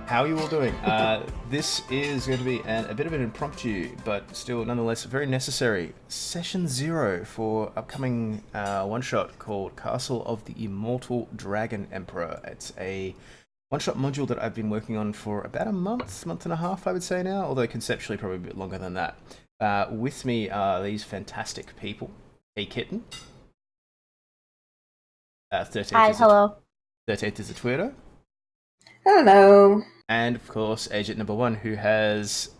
How are you all doing? This is going to be a bit of an impromptu, but still nonetheless very necessary session 0 for upcoming one-shot called Castle of the Immortal Dragon Emperor. It's a one-shot module that I've been working on for about a month and a half, I would say now, although conceptually probably a bit longer than that. With me are these fantastic people. A Kitten. 13th Hi, is hello. 13th is a Twitter. Hello. And of course, Agent Number 1, who has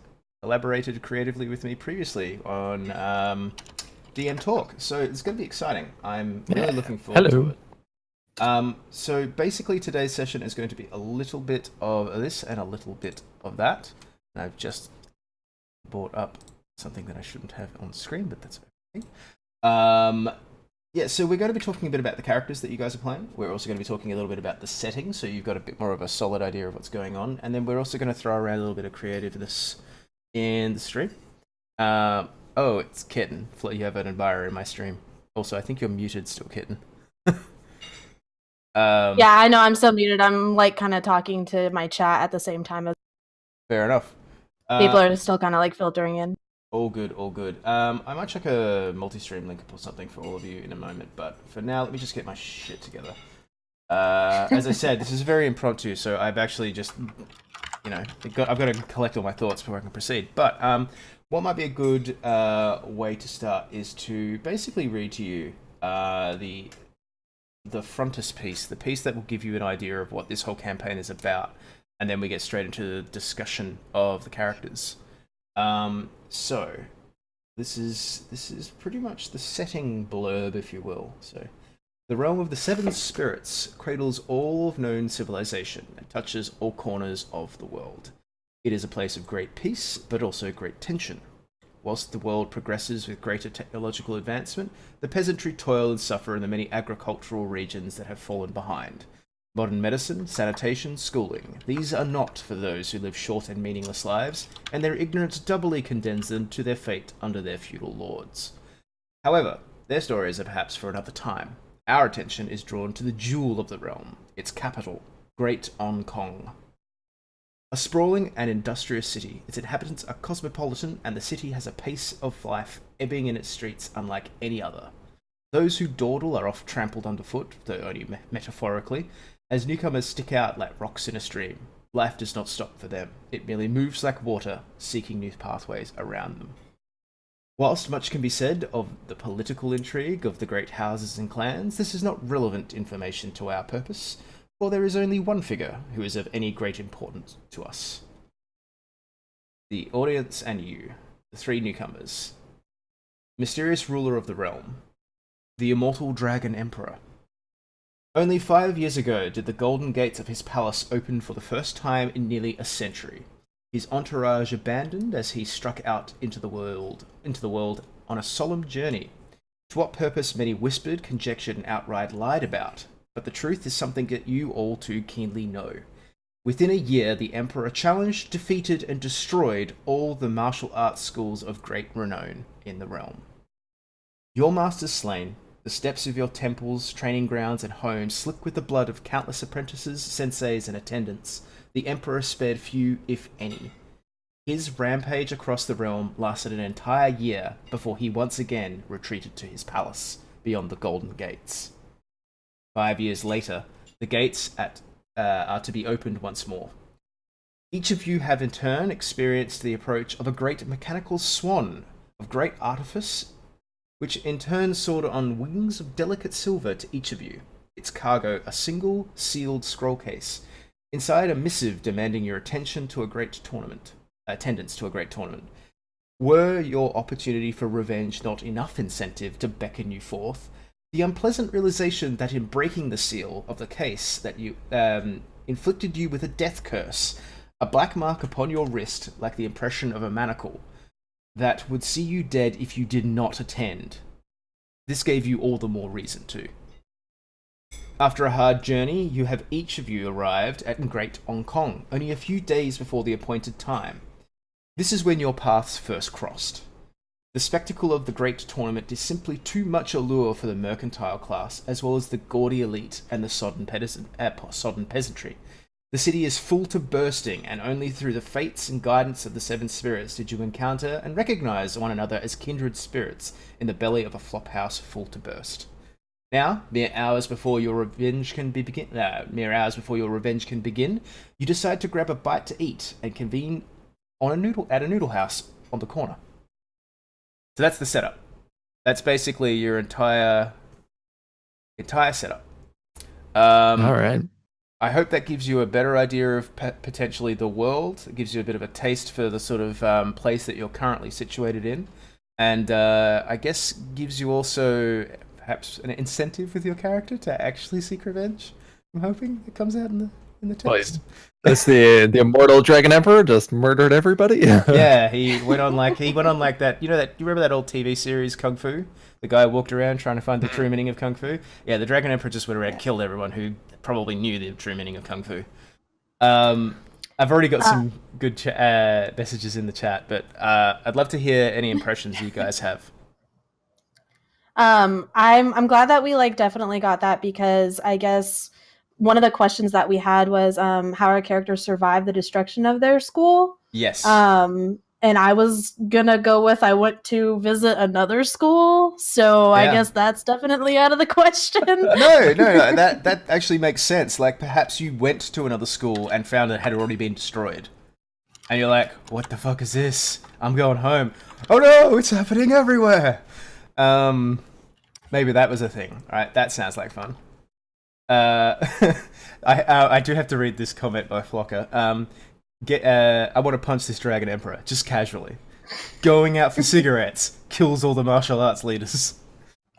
collaborated creatively with me previously on DM Talk. So it's going to be exciting. I'm really looking forward to it. So basically, today's session is going to be a little bit of this and a little bit of that. And I've just brought up something that I shouldn't have on screen, but that's okay. Yeah, so we're going to be talking a bit about the characters that you guys are playing. We're also going to be talking a little bit about the setting, so you've got a bit more of a solid idea of what's going on. And then we're also going to throw around a little bit of creativeness in the stream. Oh, it's Kitten. You have an admirer in my stream. Also, I think you're muted still, Kitten. Yeah, I know I'm still muted. I'm like kind of talking to my chat at the same time as Fair enough. people are still kind of like filtering in. All good, all good. I might check a multi-stream link or something for all of you in a moment, but for now, let me just get my shit together. As I said, this is very impromptu, so I've actually just, I've got to collect all my thoughts before I can proceed. But what might be a good way to start is to basically read to you the frontispiece, the piece that will give you an idea of what this whole campaign is about, and then we get straight into the discussion of the characters. So this is pretty much the setting blurb, if you will. So the realm of the seven spirits cradles all of known civilization and touches all corners of the world. It is a place of great peace, but also great tension. Whilst the world progresses with greater technological advancement, the peasantry toil and suffer in the many agricultural regions that have fallen behind. Modern medicine, sanitation, schooling. These are not for those who live short and meaningless lives, and their ignorance doubly condemns them to their fate under their feudal lords. However, their stories are perhaps for another time. Our attention is drawn to the jewel of the realm, its capital, Great Hong Kong. A sprawling and industrious city, its inhabitants are cosmopolitan, and the city has a pace of life ebbing in its streets unlike any other. Those who dawdle are oft trampled underfoot, though only metaphorically, as newcomers stick out like rocks in a stream. Life does not stop for them. It merely moves like water, seeking new pathways around them. Whilst much can be said of the political intrigue of the great houses and clans, this is not relevant information to our purpose, for there is only one figure who is of any great importance to us. The audience and you, the three newcomers. Mysterious ruler of the realm. The Immortal Dragon Emperor. Only 5 years ago did the golden gates of his palace open for the first time in nearly a century. His entourage abandoned as he struck out into the world on a solemn journey. To what purpose many whispered, conjectured, and outright lied about, but the truth is something that you all too keenly know. Within a year, the Emperor challenged, defeated, and destroyed all the martial arts schools of great renown in the realm. Your masters slain, the steps of your temples, training grounds, and homes slick with the blood of countless apprentices, senseis, and attendants. The Emperor spared few, if any. His rampage across the realm lasted an entire year before he once again retreated to his palace beyond the Golden Gates. 5 years later, the gates are to be opened once more. Each of you have in turn experienced the approach of a great mechanical swan of great artifice, which in turn soared on wings of delicate silver to each of you, its cargo a single sealed scroll case, inside a missive demanding your attendance to a great tournament. Were your opportunity for revenge not enough incentive to beckon you forth, the unpleasant realization that in breaking the seal of the case that you inflicted you with a death curse, a black mark upon your wrist like the impression of a manacle, that would see you dead if you did not attend. This gave you all the more reason to. After a hard journey, you have each of you arrived at Great Hong Kong, only a few days before the appointed time. This is when your paths first crossed. The spectacle of the great tournament is simply too much allure for the mercantile class, as well as the gaudy elite and the sodden peasantry. The city is full to bursting, and only through the fates and guidance of the seven spirits did you encounter and recognize one another as kindred spirits in the belly of a flophouse full to burst. Now, mere hours before your revenge can begin, you decide to grab a bite to eat and convene at a noodle house on the corner. So that's the setup. That's basically your entire setup. All right. I hope that gives you a better idea of potentially the world. It gives you a bit of a taste for the sort of place that you're currently situated in, and I guess gives you also perhaps an incentive with your character to actually seek revenge. I'm hoping it comes out in the text. That's the Immortal Dragon Emperor just murdered everybody. Yeah, he went on like that. You remember that old TV series Kung Fu? The guy walked around trying to find the true meaning of Kung Fu. Yeah, the Dragon Emperor just went around killed everyone who probably knew the true meaning of Kung Fu. I've already got some good messages in the chat, but I'd love to hear any impressions you guys have. I'm glad that we definitely got that, because I guess one of the questions that we had was how our characters survived the destruction of their school. Yes. And I was gonna go with I went to visit another school, so I guess that's definitely out of the question. No, that actually makes sense. Like, perhaps you went to another school and found it had already been destroyed. And you're like, what the fuck is this? I'm going home. Oh no, it's happening everywhere! Maybe that was a thing. Alright, that sounds like fun. I do have to read this comment by Flocker. I want to punch this Dragon Emperor, just casually. Going out for cigarettes, kills all the martial arts leaders.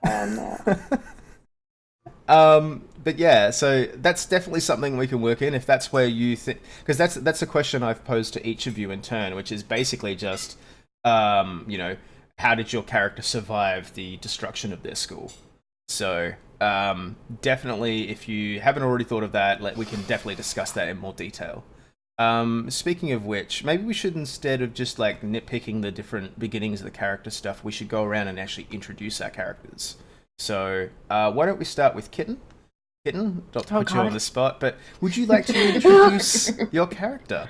Oh no. But yeah, so that's definitely something we can work in if that's where you think, because that's a question I've posed to each of you in turn, which is basically just, how did your character survive the destruction of their school? So definitely, if you haven't already thought of that, we can definitely discuss that in more detail. Speaking of which, maybe we should, instead of just nitpicking the different beginnings of the character stuff, we should go around and actually introduce our characters. So, why don't we start with Kitten? Kitten, not to put you on the spot, but would you like to introduce your character?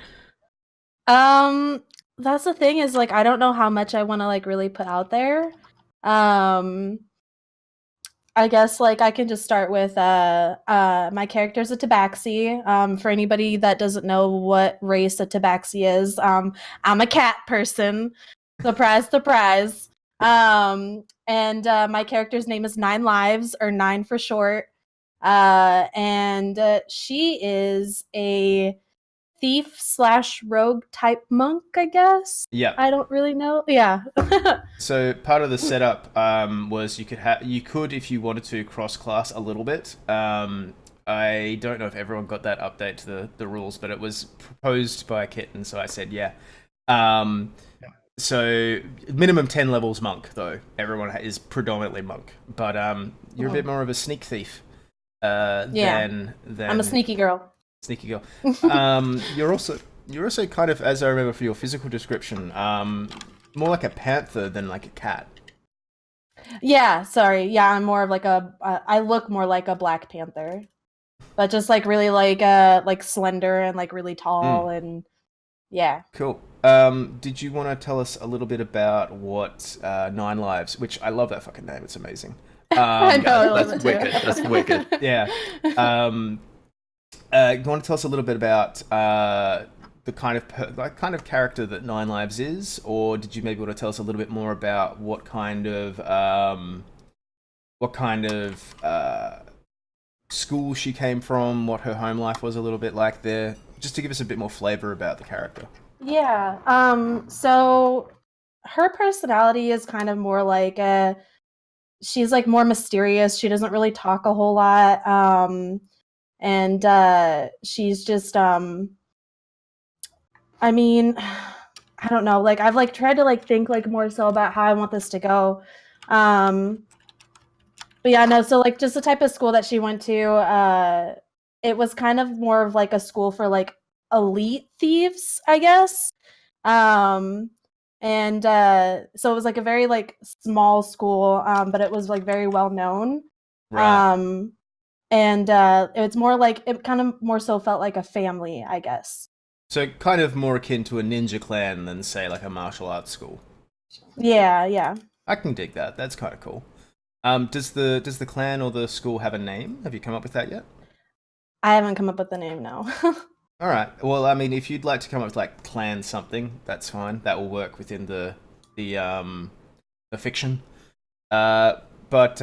That's the thing is, I don't know how much I want to, really put out there. I guess, I can just start with, my character's a tabaxi. For anybody that doesn't know what race a tabaxi is, I'm a cat person. Surprise, surprise. And my character's name is 9 Lives, or 9 for short. And she is a thief/rogue type monk, I guess. Yeah. I don't really know. Yeah. So part of the setup was you could, if you wanted to, cross class a little bit. I don't know if everyone got that update to the rules, but it was proposed by Kitten, so I said yeah. So minimum 10 levels monk, though. Everyone is predominantly monk, but you're a bit more of a sneak thief. Than I'm a sneaky girl. Sneaky girl. You're also kind of, as I remember for your physical description, more like a panther than like a cat. Yeah, sorry. Yeah, I'm more of I look more like a black panther, but just really slender and really tall and yeah. Cool. Did you want to tell us a little bit about what 9 Lives? Which I love that fucking name. It's amazing. I know, that's wicked. That's wicked. Yeah. You want to tell us a little bit about the kind of character that 9 Lives is, or did you maybe want to tell us a little bit more about what kind of school she came from, what her home life was a little bit like there, just to give us a bit more flavor about the character? Yeah. So her personality is kind of more she's more mysterious. She doesn't really talk a whole lot. And she's just I mean, I don't know, I've tried to think more so about how I want this to go. But yeah, no, so just the type of school that she went to, it was kind of more of a school for elite thieves, I guess. And so it was a very small school, but it was very well known. Right. and it's more like it kind of more so felt like a family, I guess. So kind of more akin to a ninja clan than say like a martial arts school. Yeah. I can dig that. That's kind of cool. Does the clan or the school have a name? Have you come up with that yet? I haven't come up with the name, no. All right. Well, I mean, if you'd like to come up with like clan something, that's fine. That will work within the fiction. But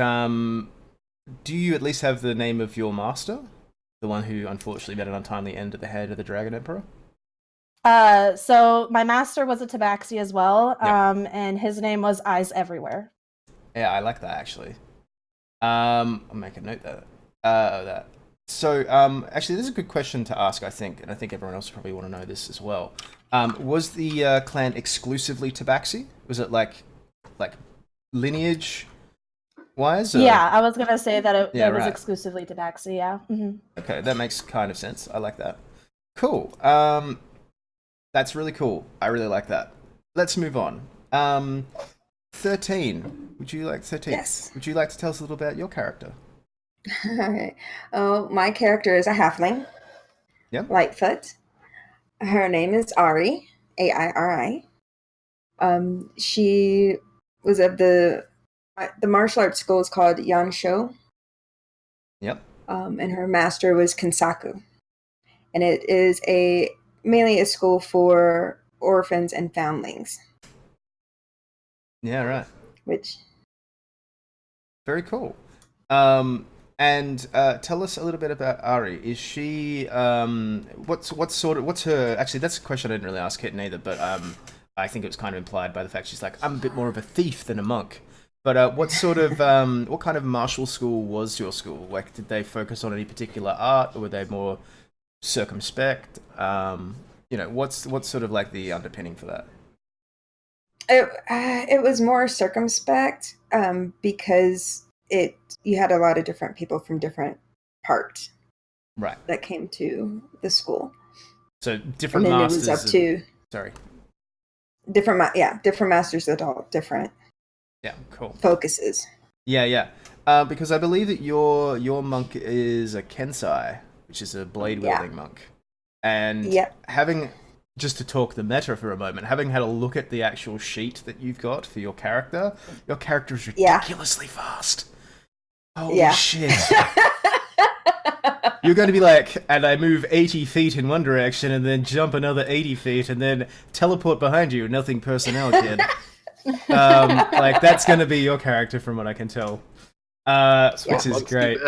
do you at least have the name of your master, the one who unfortunately met an untimely end at the head of the Dragon Emperor? So my master was a tabaxi as well, Yep. and his name was Eyes Everywhere. Yeah, I like that actually. I'll make a note of that. So, actually, this is a good question to ask, I think, and I think everyone else probably want to know this as well. Was the clan exclusively Tabaxi? Was it like lineage wise? Yeah, I was gonna say that it was right. exclusively tabaxi. Yeah. Mm-hmm. Okay, that makes kind of sense. I like that. Cool. That's really cool. I really like that. Let's move on. 13. Would you like 13? Yes. Would you like to tell us a little about your character? Okay. Oh, my character is a halfling. Yep. Lightfoot. Her name is Ari, Airi. She was of the martial arts school is called Yansho. Yep. And her master was Kensaku, and it is mainly a school for orphans and foundlings. Yeah. Right. Which Very cool. And tell us a little bit about Ari. Is she what's her? Actually, that's a question I didn't really ask Kitten either, but I think it was kind of implied by the fact she's like, I'm a bit more of a thief than a monk. But what sort of what kind of martial school was your school? Like, did they focus on any particular art, or were they more circumspect? What's sort of like the underpinning for that? it was more circumspect because you had a lot of different people from different parts, right, that came to the school. So different and then masters. It was up to sorry. Different masters that all different. Yeah, cool. Focuses. Yeah. Because I believe that your monk is a Kensai, which is a blade wielding monk, and having. Just to talk the meta for a moment, having had a look at the actual sheet that you've got for your character is ridiculously fast. Holy shit. You're going to be like, and I move 80 feet in one direction and then jump another 80 feet and then teleport behind you, nothing personnel, kid. Like, that's going to be your character from what I can tell. Which is great.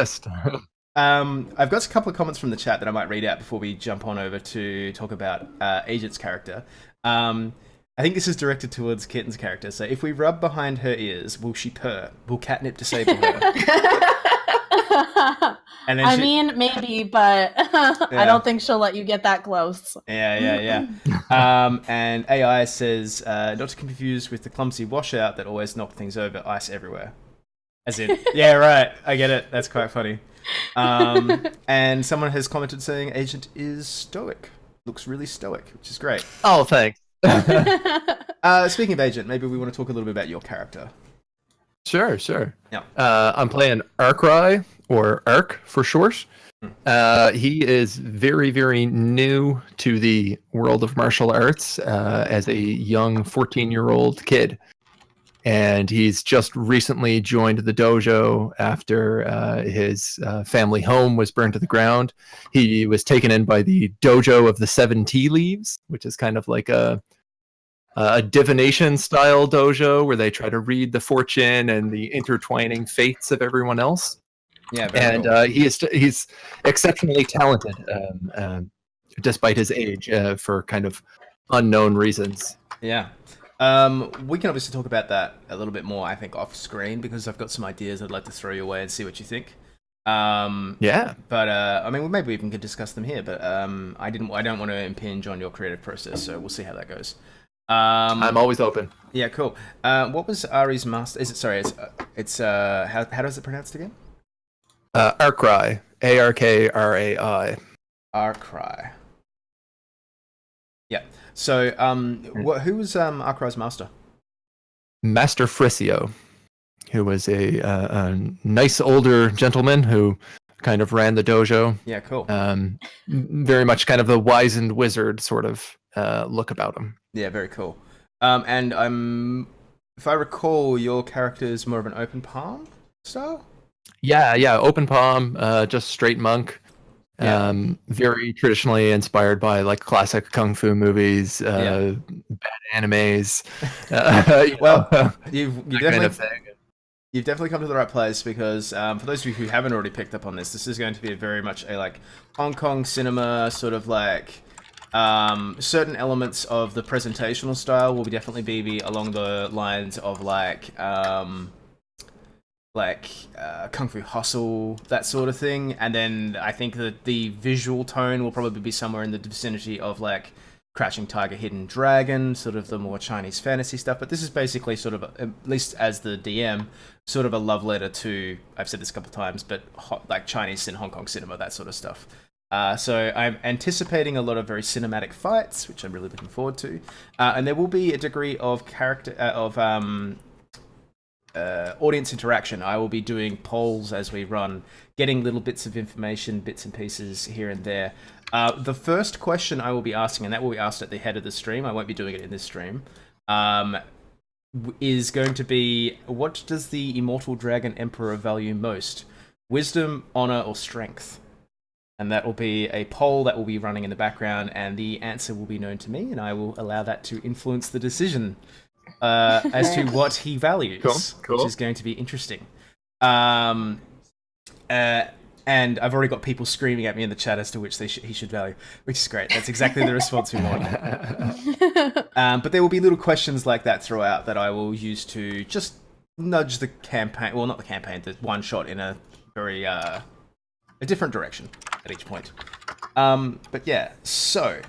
I've got a couple of comments from the chat that I might read out before we jump on over to talk about Agent's character. I think this is directed towards Kitten's character. So if we rub behind her ears, will she purr? Will catnip disable her? And then mean, maybe, but I don't think she'll let you get that close. Yeah. And AI says, not to confuse with the clumsy washout that always knocked things over, ice everywhere. As in, yeah, right, I get it. That's quite funny. And someone has commented saying Agent is stoic. Looks really stoic, which is great. Oh, thanks. Speaking of Agent, maybe we want to talk a little bit about your character. Sure. Yeah. I'm playing Arcry, or Arc for short. He is very, very new to the world of martial arts as a young 14-year-old kid. And he's just recently joined the dojo after his family home was burned to the ground. He was taken in by the Dojo of the Seven Tea Leaves, which is kind of like a divination style dojo where they try to read the fortune and the intertwining fates of everyone else. Yeah, and cool. He's exceptionally talented despite his age for kind of unknown reasons. Yeah. We can obviously talk about that a little bit more, I think, off screen, because I've got some ideas I'd like to throw your way and see what you think. Yeah. But I mean, maybe we even could discuss them here. But I don't want to impinge on your creative process, so we'll see how that goes. I'm always open. Yeah, cool. What was Ari's master? Is it? Sorry, it's how does it pronounced again? Arcry, Arkrai. Arcry. Yeah. So, who was Arcry's master? Master Frissio, who was a nice older gentleman who kind of ran the dojo. Yeah, cool. Very much kind of the wizened wizard sort of look about him. Yeah, very cool. And if I recall, your character is more of an open palm style? Yeah, open palm, just straight monk. Yeah. Very traditionally inspired by like classic kung fu movies, bad animes. Well, you've that definitely kind of thing. you've definitely come to the right place because for those of you who haven't already picked up on this, this is going to be very much a like Hong Kong cinema sort of like certain elements of the presentational style will definitely be along the lines of like Kung Fu Hustle, that sort of thing, and then I think that the visual tone will probably be somewhere in the vicinity of like Crouching Tiger, Hidden Dragon, sort of the more Chinese fantasy stuff. But this is basically sort of, at least as the DM, sort of a love letter to, I've said this a couple of times, but like Chinese and Hong Kong cinema, that sort of stuff. So I'm anticipating a lot of very cinematic fights, which I'm really looking forward to, and there will be a degree of audience interaction. I will be doing polls as we run, getting little bits of information, bits and pieces here and there. The first question I will be asking, and that will be asked at the head of the stream, I won't be doing it in this stream, is going to be, what does the Immortal Dragon Emperor value most? Wisdom, honor, or strength? And that will be a poll that will be running in the background, and the answer will be known to me, and I will allow that to influence the decision as to what he values, Cool. which is going to be interesting. And I've already got people screaming at me in the chat as to which he should value, which is great. That's exactly the response we want. But there will be little questions like that throughout that I will use to just nudge the campaign, well, not the campaign, the one shot in a very a different direction at each point. But yeah, so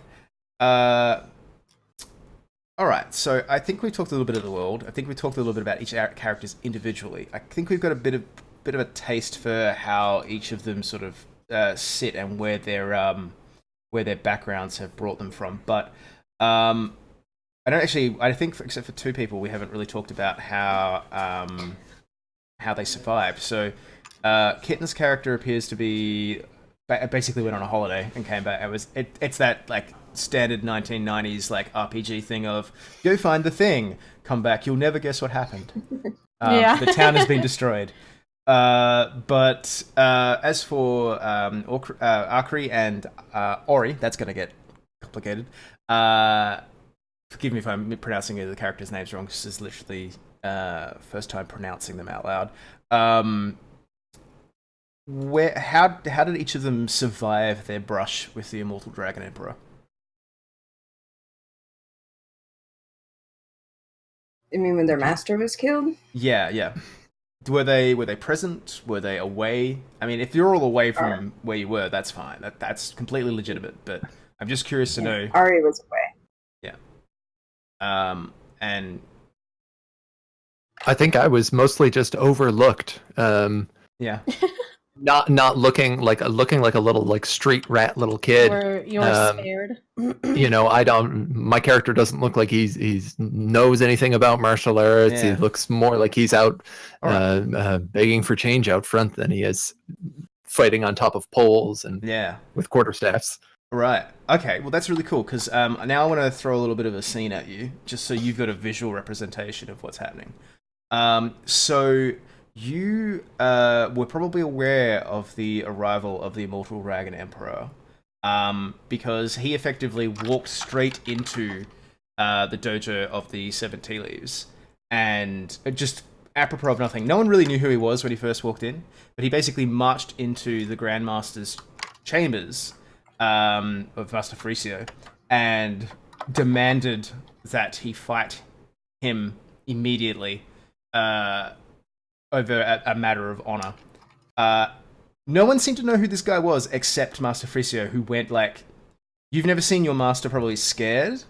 all right, so I think we talked a little bit of the world. I think we talked a little bit about each characters individually. I think we've got a bit of a taste for how each of them sort of sit and where their backgrounds have brought them from. But I don't actually. I think, except for two people, we haven't really talked about how they survived. So Kitten's character appears to be basically went on a holiday and came back. It's that like standard 1990s like RPG thing of go find the thing, come back, you'll never guess what happened. The town has been destroyed. But as for Akri and Ori, that's going to get complicated. Forgive me if I'm pronouncing the characters' names wrong. This is literally first time pronouncing them out loud. How did each of them survive their brush with the Immortal Dragon Emperor? I mean, when their master was killed? Yeah. Were they present? Were they away? I mean, if you're all away from where you were, that's fine. That's completely legitimate. But I'm just curious to know. Ari was away. Yeah. And I think I was mostly just overlooked. Yeah. Not looking like a little like street rat little kid. You were spared. My character doesn't look like he's knows anything about martial arts. Yeah. He looks more like he's out begging for change out front than he is fighting on top of poles and with quarterstaffs. Right. Okay. Well, that's really cool because now I want to throw a little bit of a scene at you, just so you've got a visual representation of what's happening. So you were probably aware of the arrival of the Immortal Dragon Emperor, because he effectively walked straight into the dojo of the Seven Tea Leaves, and just apropos of nothing. No one really knew who he was when he first walked in, but he basically marched into the Grandmaster's chambers of Master Faricio and demanded that he fight him immediately over a matter of honor. No one seemed to know who this guy was except Master Faricio, who went like, you've never seen your master probably scared,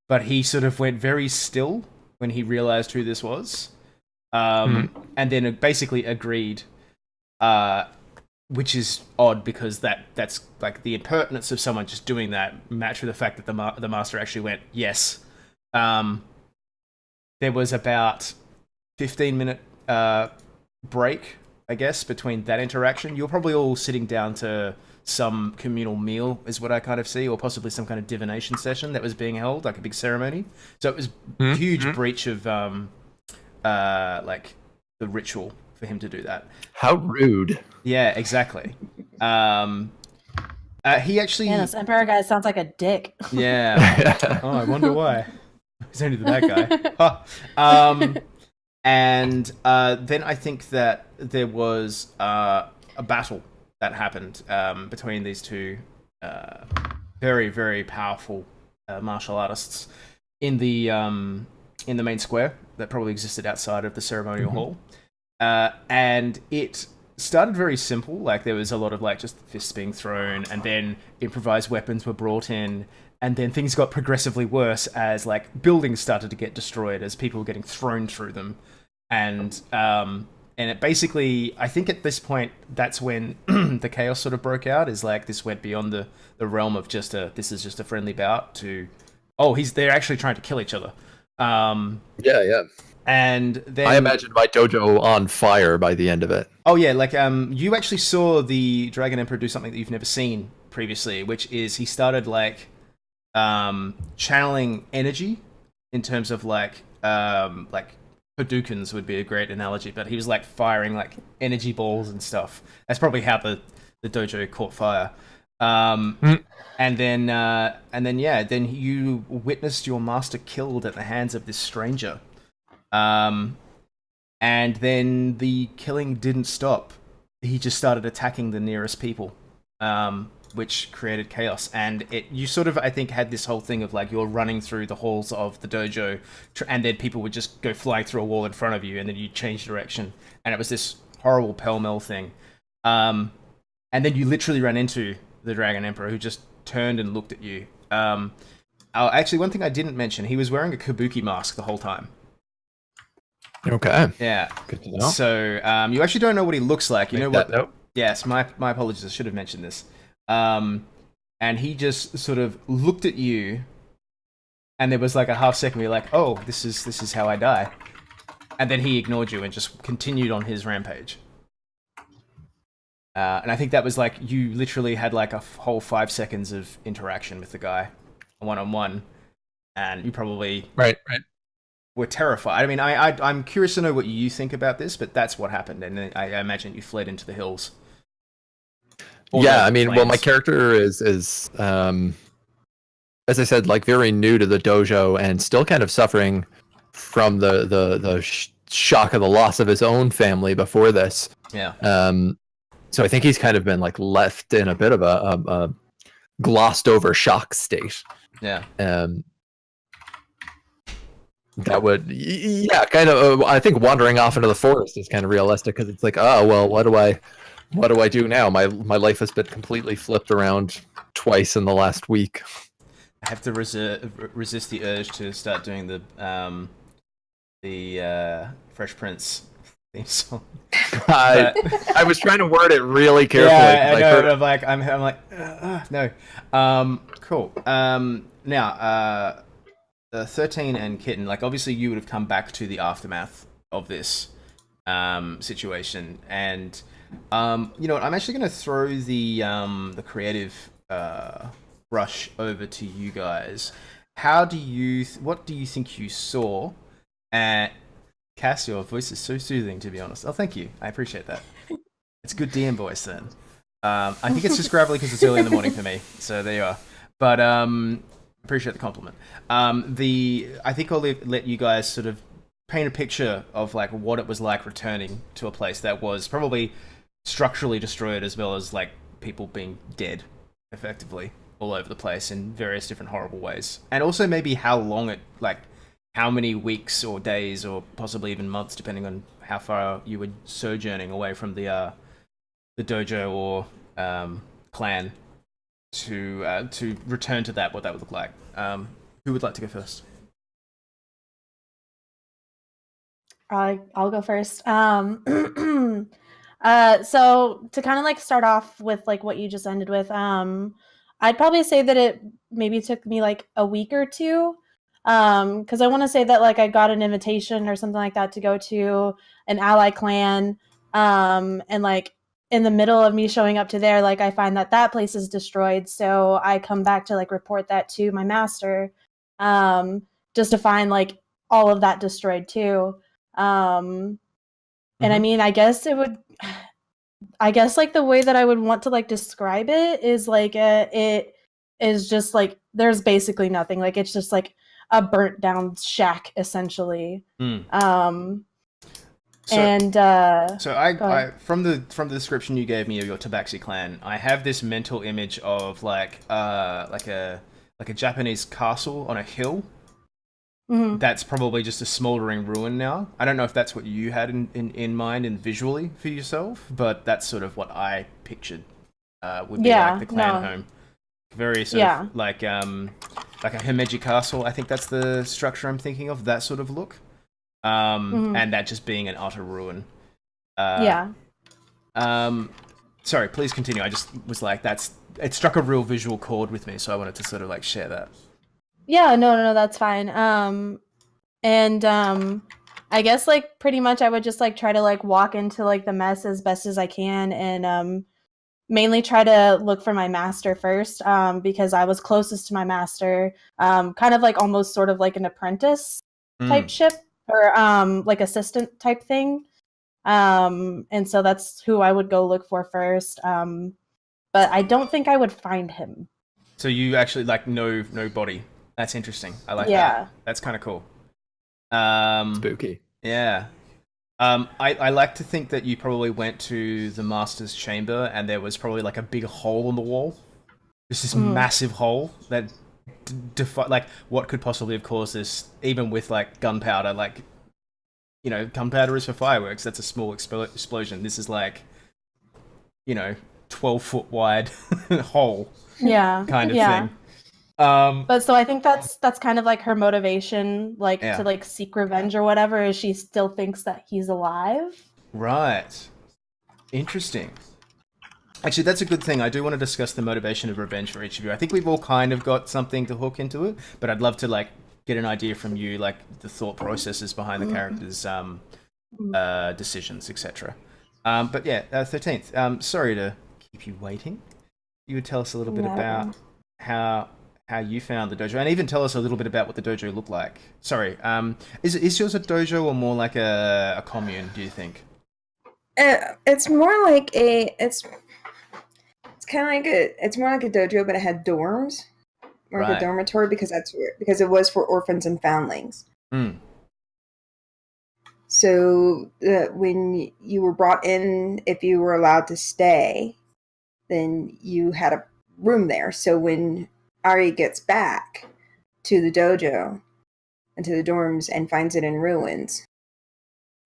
but he sort of went very still when he realized who this was. And then basically agreed, which is odd because that's like the impertinence of someone just doing that matched with the fact that the master actually went, yes. There was about 15-minute break I guess, between that interaction. You're probably all sitting down to some communal meal, is what I kind of see, or possibly some kind of divination session that was being held, like a big ceremony. So it was a huge breach of like the ritual for him to do that. How rude. Yeah, exactly. He actually. Man, this Emperor guy sounds like a dick. Yeah. Oh, I wonder why. He's only the bad guy. Huh. And then I think that there was a battle that happened between these two very, very powerful martial artists in the main square that probably existed outside of the ceremonial hall. And it started very simple. Like, there was a lot of like just fists being thrown, and then improvised weapons were brought in, and then things got progressively worse as like buildings started to get destroyed as people were getting thrown through them. And it basically, I think at this point, that's when the chaos sort of broke out. Is like this went beyond the realm of just this is just a friendly bout to, they're actually trying to kill each other. Yeah. And then I imagined my dojo on fire by the end of it. Oh yeah, like you actually saw the Dragon Emperor do something that you've never seen previously, which is he started like channeling energy in terms of like Hadoukens would be a great analogy, but he was like firing like energy balls and stuff. That's probably how the dojo caught fire. And then you witnessed your master killed at the hands of this stranger. And then the killing didn't stop. He just started attacking the nearest people, which created chaos. And you sort of, I think, had this whole thing of like you're running through the halls of the dojo, and then people would just go flying through a wall in front of you, and then you change direction, and it was this horrible pell-mell thing. And then you literally ran into the Dragon Emperor, who just turned and looked at you. Actually, one thing I didn't mention, he was wearing a kabuki mask the whole time. Okay. Yeah. Good to know. So you actually don't know what he looks like. You know what? Nope. Yes, my apologies. I should have mentioned this. And he just sort of looked at you, and there was like a half second where you're like, "Oh, this is how I die," and then he ignored you and just continued on his rampage. And I think that was like you literally had like a whole 5 seconds of interaction with the guy, one-on-one, and you probably Right. were terrified. I mean, I'm curious to know what you think about this, but that's what happened, and then I imagine you fled into the hills. Yeah, I mean, well, my character is as I said, like very new to the dojo and still kind of suffering from the shock of the loss of his own family before this. Yeah. So I think he's kind of been like left in a bit of a glossed over shock state. Yeah. That would, yeah, kind of. I think wandering off into the forest is kind of realistic because it's like, oh well, what do I do now? My life has been completely flipped around twice in the last week. I have to resist the urge to start doing the Fresh Prince theme song. I was trying to word it really carefully. Yeah, I know. No. Cool. Now, 13 and Kitten, like obviously you would have come back to the aftermath of this situation, and you know what? I'm actually going to throw the creative brush over to you guys. What do you think you saw? Cass, your voice is so soothing, to be honest. Oh, thank you. I appreciate that. It's good DM voice then. I think it's just gravelly because it's early in the morning for me. So there you are. But appreciate the compliment. I think I'll let you guys sort of paint a picture of like what it was like returning to a place that was probably structurally destroyed, as well as like people being dead effectively all over the place in various different horrible ways, and also maybe how long it, like how many weeks or days or possibly even months, depending on how far you were sojourning away from the dojo or clan to return to that, what that would look like. Who would like to go first? I'll go first. So to kind of like start off with like what you just ended with, I'd probably say that it maybe took me like a week or two. Because I want to say that like I got an invitation or something like that to go to an ally clan And like in the middle of me showing up to there, like I find that place is destroyed, so I come back to like report that to my master, just to find like all of that destroyed too. And I mean, I guess like the way that I would want to like describe it is like it is just like there's basically nothing. Like it's just like a burnt down shack essentially. So I from the description you gave me of your Tabaxi clan, I have this mental image of like a Japanese castle on a hill. That's probably just a smoldering ruin now. I don't know if that's what you had in mind and visually for yourself, but that's sort of what I pictured would be like the clan home. Very sort of like a Himeji castle. I think that's the structure I'm thinking of. That sort of look. And that just being an utter ruin. Sorry, please continue. I just was like, it struck a real visual chord with me, so I wanted to sort of like share that. Yeah, no, that's fine. I guess like pretty much I would just like try to like walk into like the mess as best as I can, and mainly try to look for my master first, because I was closest to my master, kind of like almost sort of like an apprentice type ship, or like assistant type thing. And so that's who I would go look for first. But I don't think I would find him. So you actually like no body. That's interesting. I like that. That's kind of cool. Spooky. Yeah. I like to think that you probably went to the master's chamber and there was probably like a big hole in the wall. Just this massive hole that like what could possibly have caused this, even with like gunpowder. Like, you know, gunpowder is for fireworks. That's a small explosion. This is like, you know, 12-foot wide hole. Kind of thing. But so I think that's kind of like her motivation, like to like seek revenge or whatever, is she still thinks that he's alive. Right. Interesting. Actually, that's a good thing. I do want to discuss the motivation of revenge for each of you. I think we've all kind of got something to hook into it, but I'd love to like get an idea from you, like the thought processes behind the characters' decisions, etc. But yeah, 13th. Sorry to keep you waiting. You would tell us a little bit about how you found the dojo, and even tell us a little bit about what the dojo looked like. Sorry, is yours a dojo or more like a commune, do you think? It's more like it's kind of like it's more like a dojo, but it had dorms, or like a dormitory, because it was for orphans and foundlings. So when you were brought in, if you were allowed to stay, then you had a room there. So when Ari gets back to the dojo and to the dorms and finds it in ruins,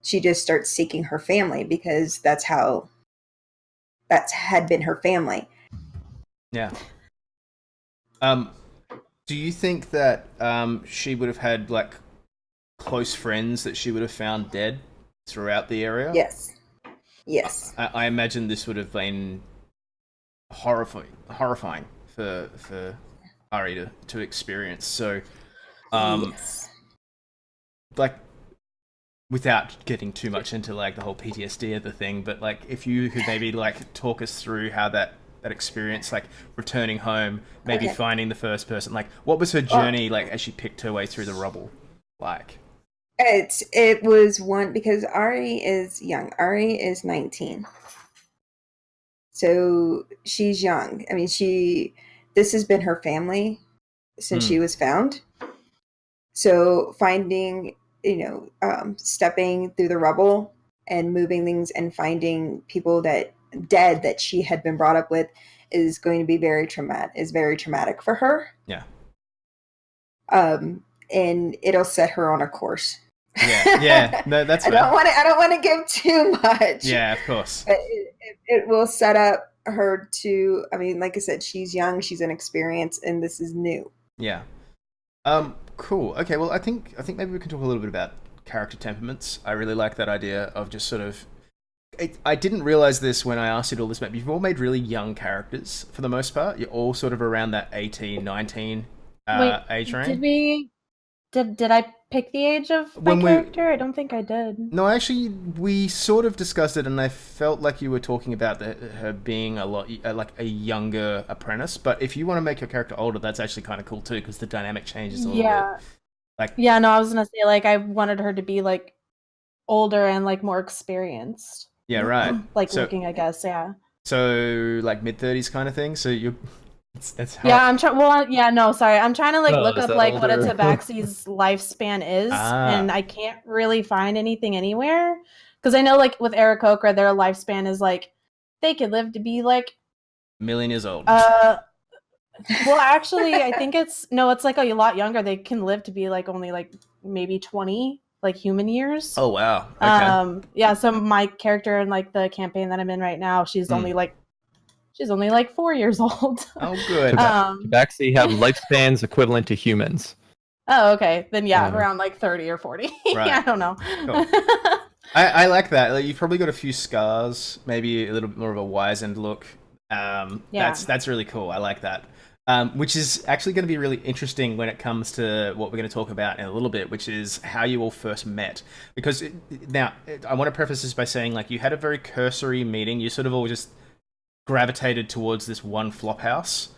she just starts seeking her family, because that had been her family. Yeah. Do you think that she would have had like close friends that she would have found dead throughout the area? Yes. I imagine this would have been horrifying for Ari to experience. So, like, without getting too much into like the whole PTSD of the thing, but like if you could maybe like talk us through how that experience, like returning home, maybe finding the first person, like what was her journey like as she picked her way through the rubble like? It was one, because Ari is young. Ari is 19. So she's young. I mean, this has been her family since she was found. So finding, stepping through the rubble and moving things and finding people that she had been brought up with is going to be very traumatic for her. Yeah. And it'll set her on a course. Yeah. No, that's fair. I don't want to give too much. Yeah, of course. But it will set up her to, I mean, like I said, she's young, she's inexperienced, and this is new. Yeah. Cool. Okay, well, I think maybe we can talk a little bit about character temperaments. I really like that idea of just sort of... I didn't realize this when I asked you to all this, but you've all made really young characters for the most part. You're all sort of around that 18, 19 age range. Did I pick the age of my When we- character? I don't think I did. No, actually, we sort of discussed it, and I felt like you were talking about her being a lot like a younger apprentice. But if you want to make your character older, that's actually kind of cool too, because the dynamic changes a little Yeah. bit. Like, Yeah, no, I was gonna say like I wanted her to be like older and like more experienced. yeah, right. Like So- looking, I guess, yeah. So like mid-30s kind of thing. So you, that's how. Yeah, I'm trying. Well, yeah, no, sorry. I'm trying to like Oh, look is up that like what a older? tabaxi's lifespan is, Ah. and I can't really find anything anywhere. Because I know like with Aarakocra, their lifespan is like they could live to be like million years old. well, actually, I think it's like a lot younger. They can live to be like only like maybe 20 like human years. Oh wow. Okay. Yeah, so my character in like the campaign that I'm in right now, she's only like 4 years old. Oh good. Tabaxi have lifespans equivalent to humans. Oh, okay. Then yeah, Yeah. around like 30 or 40. Right. Yeah, I don't know. Cool. I like that. Like, you've probably got a few scars, maybe a little bit more of a wizened look. Yeah. That's really cool. I like that. Which is actually going to be really interesting when it comes to what we're going to talk about in a little bit, which is how you all first met. Because I want to preface this by saying, like, you had a very cursory meeting. You sort of all just gravitated towards this one flop house,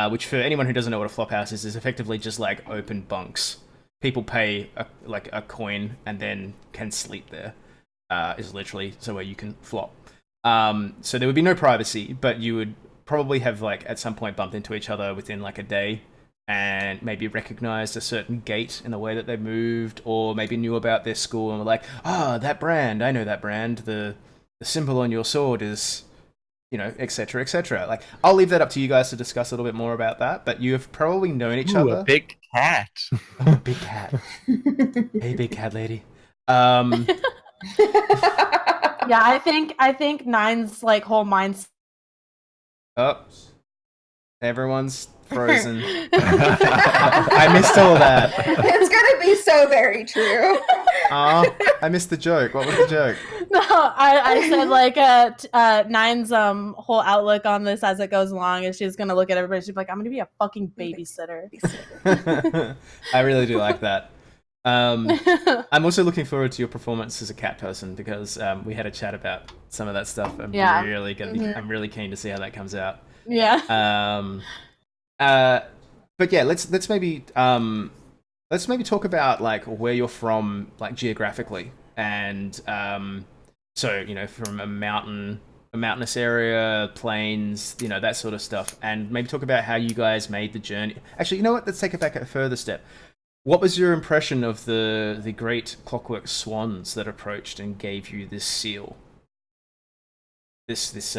which for anyone who doesn't know what a flop house is effectively just like open bunks. People pay a coin and then can sleep there. Is literally so where you can flop. So there would be no privacy, but you would probably have like at some point bumped into each other within like a day and maybe recognized a certain gait in the way that they moved, or maybe knew about their school and were like, that brand, I know that brand. The symbol on your sword is, etc., etc. Like, I'll leave that up to you guys to discuss a little bit more about that, but you have probably known each other. A big cat. Oh, big cat. Hey, big cat lady. Yeah, I think Nine's like whole mindset. Oh, everyone's frozen. I missed all that. It's gonna be so very true. I missed the joke. What was the joke? No, I said like Nine's whole outlook on this as it goes along is she's gonna look at everybody. She's like, I'm gonna be a fucking babysitter. I really do like that. I'm also looking forward to your performance as a cat person, because we had a chat about some of that stuff. I'm really keen to see how that comes out. Yeah. But yeah, let's maybe talk about like where you're from, like geographically, and so from a mountainous area, plains, that sort of stuff, and maybe talk about how you guys made the journey. Actually, you know what? Let's take it back a further step. What was your impression of the great clockwork swans that approached and gave you this seal? This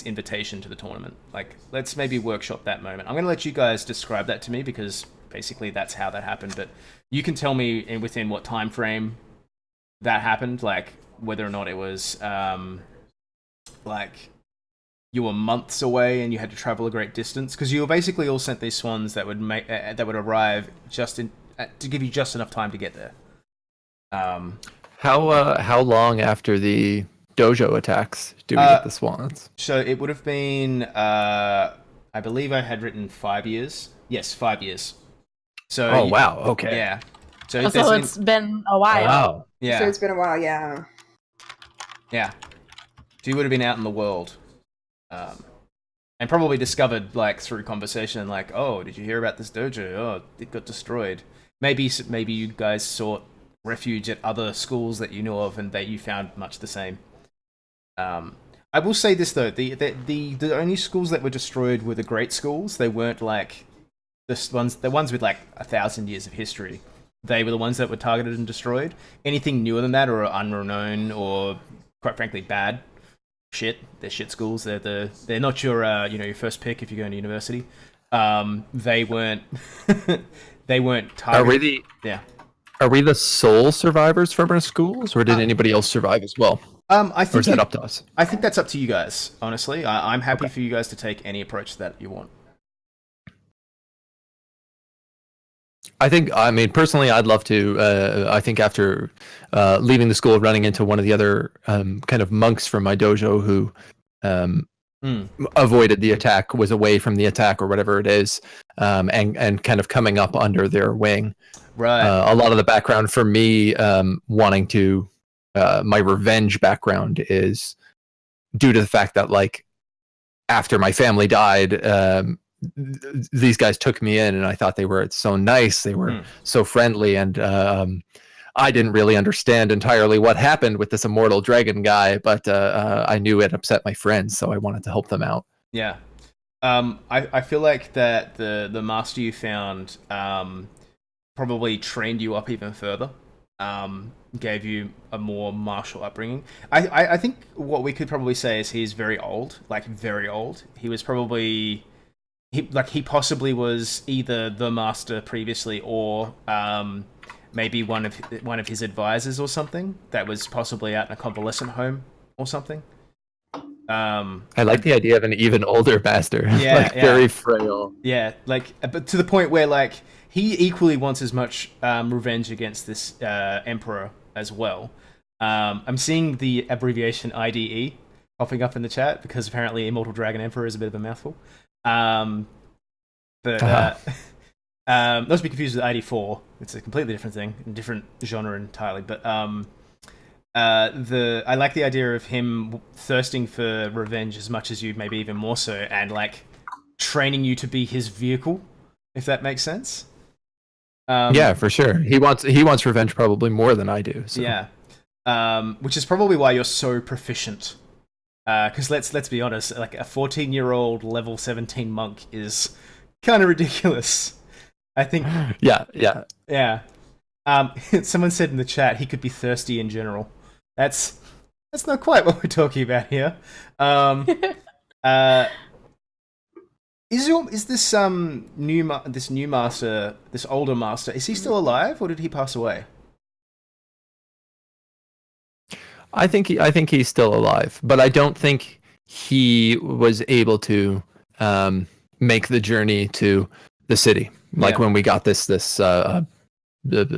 invitation to the tournament. Like, let's maybe workshop that moment. I'm going to let you guys describe that to me, because basically that's how that happened. But you can tell me within what time frame that happened, like whether or not it was like you were months away and you had to travel a great distance, because you were basically all sent these swans that would arrive just to give you just enough time to get there. How long after the dojo attacks do we get the swans? So it would have been, I believe I had written 5 years. Yes, 5 years. So wow, okay. Yeah. So it's been a while. Wow. Yeah. So it's been a while, yeah. Yeah. So you would have been out in the world, and probably discovered, like, through conversation, like, oh, did you hear about this dojo? Oh, it got destroyed. Maybe you guys sought refuge at other schools that you knew of, and that you found much the same. I will say this though: the only schools that were destroyed were the great schools. They weren't like the ones with like 1,000 years of history. They were the ones that were targeted and destroyed. Anything newer than that, or unknown, or quite frankly bad shit, they're shit schools. They're not your your first pick if you're going to university. They weren't they weren't targeted. Are we the sole survivors from our schools, or did anybody else survive as well? I think or is that up to us? I think that's up to you guys. Honestly, I'm happy for you guys to take any approach that you want. I mean, personally, I'd love to. I think after leaving the school, running into one of the other kind of monks from my dojo who avoided the attack, was away from the attack or whatever it is, and kind of coming up under their wing. Right. A lot of the background for me, wanting to, my revenge background is due to the fact that, like, after my family died, these guys took me in, and I thought they were so nice, they were so friendly, and I didn't really understand entirely what happened with this immortal dragon guy, but I knew it upset my friends, so I wanted to help them out. Yeah. I feel like that the master you found probably trained you up even further, gave you a more martial upbringing. I think what we could probably say is he's very old, like very old. He was probably he possibly was either the master previously or maybe one of his advisors or something that was possibly out in a convalescent home or something. I like the idea of an even older master, very frail. Yeah, like, but to the point where, like, he equally wants as much revenge against this emperor as well. I'm seeing the abbreviation IDE popping up in the chat because apparently Immortal Dragon Emperor is a bit of a mouthful. Not to be confused with ID4. It's a completely different thing, a different genre entirely. But I like the idea of him thirsting for revenge as much as you, maybe even more so, and like training you to be his vehicle, if that makes sense. Yeah, for sure. He wants revenge probably more than I do. So. Yeah, which is probably why you're so proficient. Because let's be honest, like a 14-year-old level 17 monk is kind of ridiculous. I think. Yeah. Someone said in the chat he could be thirsty in general. That's not quite what we're talking about here. Is this new master, this older master, is he still alive or did he pass away? I think he's still alive, but I don't think he was able to make the journey to the city. Like when we got this the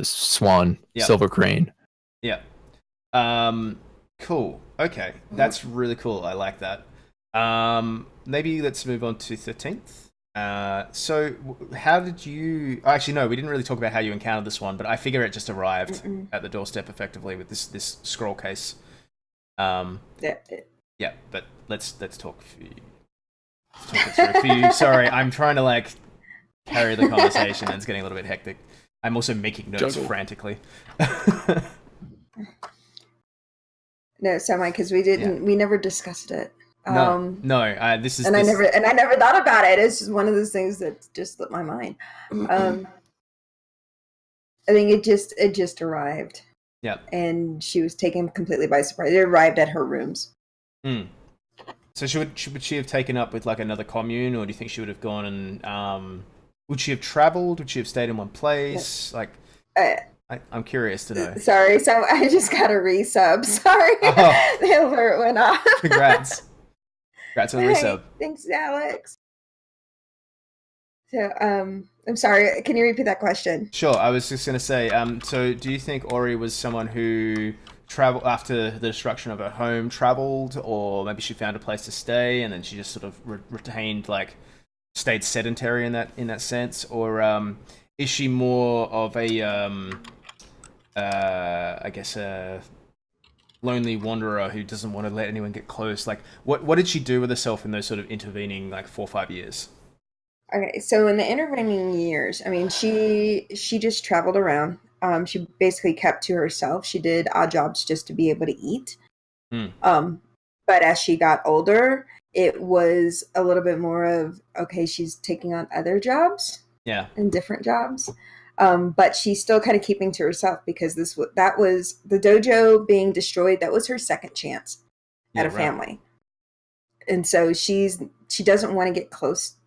swan silver crane. Yeah. Cool. Okay, that's really cool. I like that. Maybe let's move on to 13th. So how did you... Actually, no, we didn't really talk about how you encountered this one, but I figure it just arrived at the doorstep effectively with this scroll case. Yeah, but let's talk for you. Let's talk it through for you. Sorry, I'm trying to like carry the conversation and it's getting a little bit hectic. I'm also making notes frantically. No, Semi, because we never discussed it. This is... I never thought about it. It's just one of those things that just slipped my mind. I think it just arrived. Yeah. And she was taken completely by surprise. It arrived at her rooms. So would she have taken up with like another commune, or do you think she would have gone and would she have traveled? Would she have stayed in one place? Like, I'm curious to know. Sorry, so I just got a resub. Sorry, the alert went off. Congrats on the resub. Thanks, Alex. So, I'm sorry. Can you repeat that question? Sure. I was just going to say, so do you think Ori was someone who traveled after the destruction of her home, traveled, or maybe she found a place to stay and then she just sort of retained, like, stayed sedentary in that sense, or is she more of a, I guess a lonely wanderer who doesn't want to let anyone get close? Like, what did she do with herself in those sort of intervening like 4 or 5 years? Okay, so in the intervening years, I mean, she just traveled around. She basically kept to herself. She did odd jobs just to be able to eat. But as she got older, it was a little bit more of, okay, she's taking on other jobs. Yeah. And different jobs. But she's still kind of keeping to herself because that was the dojo being destroyed. That was her second chance at a family. And so she doesn't want to get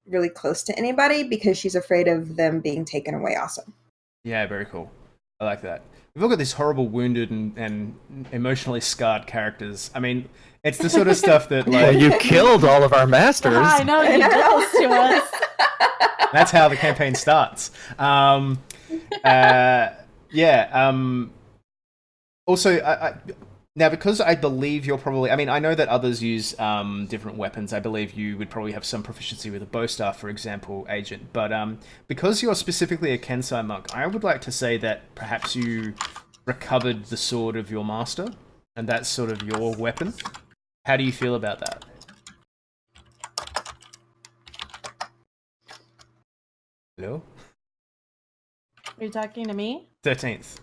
really close to anybody because she's afraid of them being taken away also. Yeah, very cool. I like that. We've all got these horrible wounded and emotionally scarred characters. I mean, it's the sort of stuff that like... Well, you killed all of our masters. I know, you did this to us. That's how the campaign starts. Also, Now, because I believe you're probably, I mean, I know that others use different weapons. I believe you would probably have some proficiency with a bow staff, for example, Agent. But because you're specifically a Kensai monk, I would like to say that perhaps you recovered the sword of your master, and that's sort of your weapon. How do you feel about that? Hello? Are you talking to me? 13th.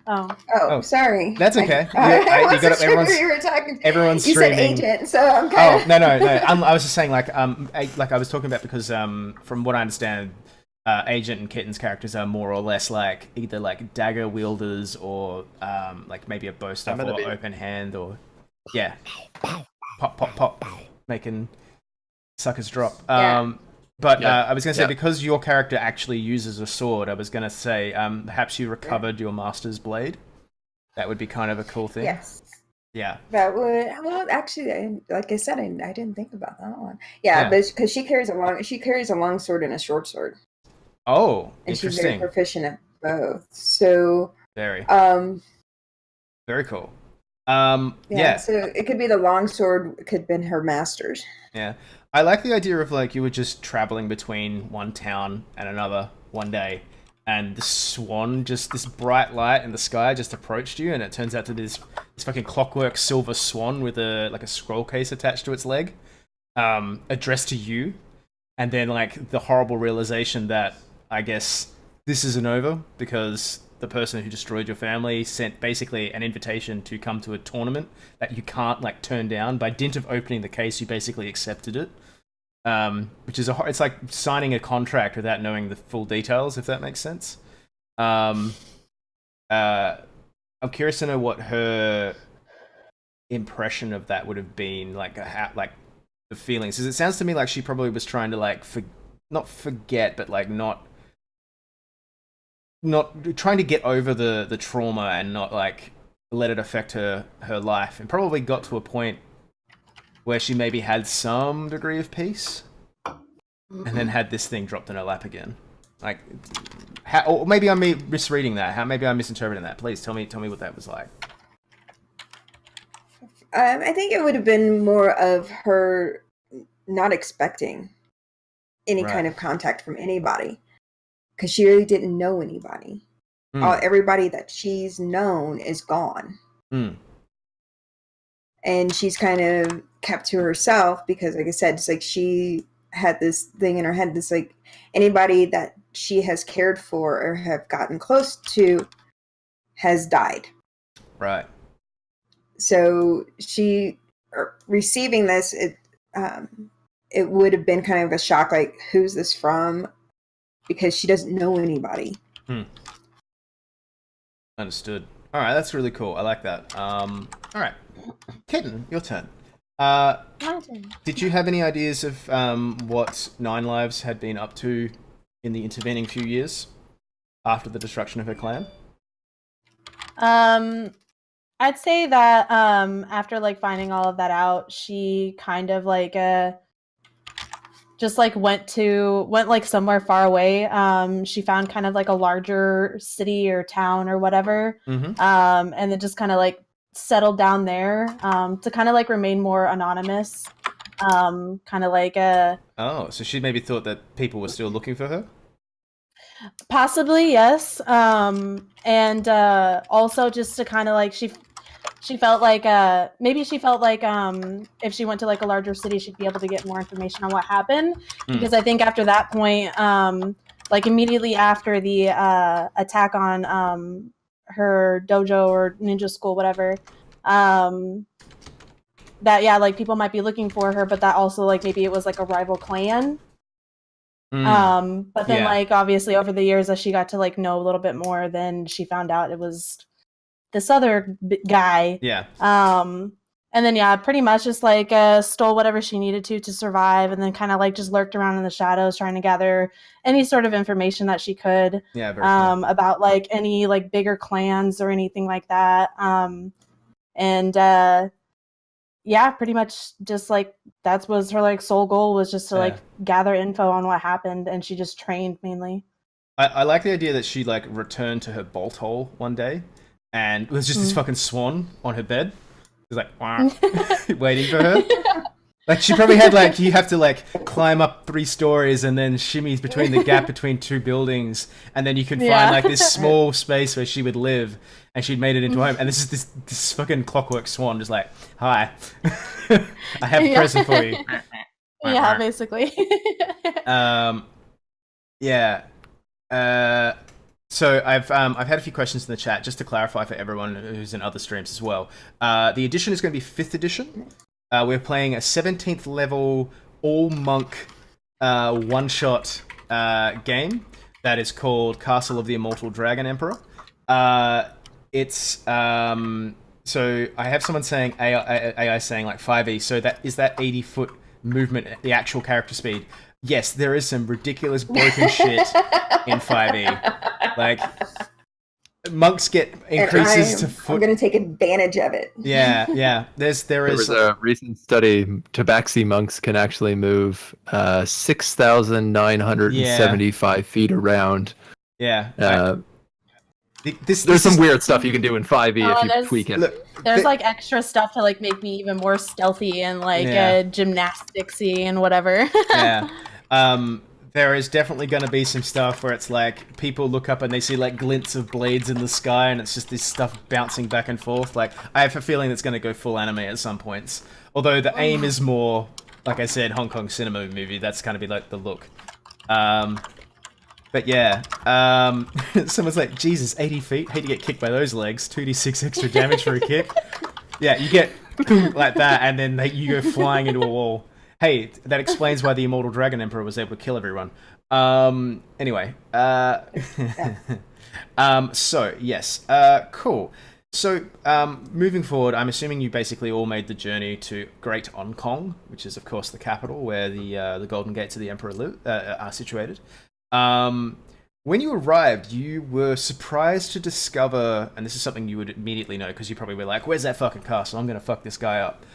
Oh. Oh, sorry. That's okay. I You got wasn't sure everyone's who you were talking. everyone's You said streaming. agent, so I'm kind Oh, no. I was just saying, like I was talking about because from what I understand, Agent and Kitten's characters are more or less like either like dagger wielders or like maybe a bow staff or open hand or yeah, pop, making suckers drop. Yeah. But I was going to say, because your character actually uses a sword, I was going to say perhaps you recovered your master's blade. That would be kind of a cool thing. Yes. Yeah. That would, well, actually, like I said, I didn't think about that one. Yeah, but because she carries a long sword and a short sword. Oh, and interesting. she's very proficient at both. So very cool. Yeah, so it could be the long sword, it could have been her master's. Yeah. I like the idea of like you were just traveling between one town and another one day, and the swan, just this bright light in the sky, just approached you, and it turns out to this fucking clockwork silver swan with a scroll case attached to its leg, addressed to you, and then like the horrible realization that I guess this isn't over because the person who destroyed your family sent basically an invitation to come to a tournament that you can't like turn down. By dint of opening the case, you basically accepted it. Which is it's like signing a contract without knowing the full details, if that makes sense. I'm curious to know what her impression of that would have been, like the feelings. Because it sounds to me like she probably was trying to like not forget, but like not trying to get over the trauma and not like let it affect her life, and probably got to a point where she maybe had some degree of peace, and then had this thing dropped in her lap again. Like, or maybe I'm misreading that. Maybe I'm misinterpreting that. Please tell me what that was like. I think it would have been more of her not expecting any kind of contact from anybody, because she really didn't know anybody. Everybody that she's known is gone. And she's kind of kept to herself because, like I said, it's like she had this thing in her head. This like anybody that she has cared for or have gotten close to has died. Right. So she receiving this, it would have been kind of a shock. Like, who's this from? Because she doesn't know anybody. Understood. All right, that's really cool. I like that. All right, Kitten, your turn. Did you have any ideas of what Nine Lives had been up to in the intervening few years after the destruction of her clan? I'd say that after like finding all of that out, she kind of like just like went like somewhere far away. She found kind of like a larger city or town or whatever, and then just kind of like settled down there to kind of like remain more anonymous. Kind of like oh, so she maybe thought that people were still looking for her? Possibly, yes. And also just to kind of like she felt like maybe she felt like if she went to like a larger city, she'd be able to get more information on what happened. Because I think after that point, like immediately after the attack on her dojo or ninja school, whatever, that like people might be looking for her, but that also like maybe it was like a rival clan. But then like obviously over the years as she got to like know a little bit more, then she found out it was this other guy. And then pretty much just like stole whatever she needed to survive, and then kind of like just lurked around in the shadows trying to gather any sort of information that she could about like any like bigger clans or anything like that. Pretty much just like that was her like sole goal, was just to like gather info on what happened, and she just trained mainly. I like the idea that she like returned to her bolt hole one day and there's just this fucking swan on her bed. It's like, wah, waiting for her. Like, she probably had, like, you have to, like, climb up 3 stories and then shimmy between the gap between 2 buildings, and then you can find, like, this small space where she would live, and she'd made it into a home. And this is this fucking clockwork swan just like, hi, I have a present for you. Yeah, basically. Yeah. So I've had a few questions in the chat just to clarify for everyone who's in other streams as well. The edition is going to be 5th edition. We're playing a 17th level all monk one-shot game that is called Castle of the Immortal Dragon Emperor. It's so I have someone saying AI saying like 5e. So that is that 80-foot movement, the actual character speed. Yes, there is some ridiculous broken shit in 5e. Like, monks get increases to foot. I'm going to take advantage of it. Yeah. There was a recent study. Tabaxi monks can actually move 6,975 feet around. Yeah. There's some weird stuff you can do in 5e if you tweak it. Look, there's like extra stuff to like make me even more stealthy and like gymnasticsy and whatever. Yeah. There is definitely going to be some stuff where it's like people look up and they see like glints of blades in the sky, and it's just this stuff bouncing back and forth. Like, I have a feeling it's going to go full anime at some points. Although the aim is more, like I said, Hong Kong cinema movie. That's kind of be like the look. But yeah, someone's like, Jesus, 80 feet? Hate to get kicked by those legs. 2d6 extra damage for a kick. Yeah, you get like that, and then you go flying into a wall. Hey, that explains why the Immortal Dragon Emperor was able to kill everyone. Anyway. So, yes. Cool. So, moving forward, I'm assuming you basically all made the journey to Great Hong Kong, which is, of course, the capital where the Golden Gates of the Emperor are situated. When you arrived, you were surprised to discover, and this is something you would immediately know, because you probably were like, where's that fucking castle? I'm going to fuck this guy up.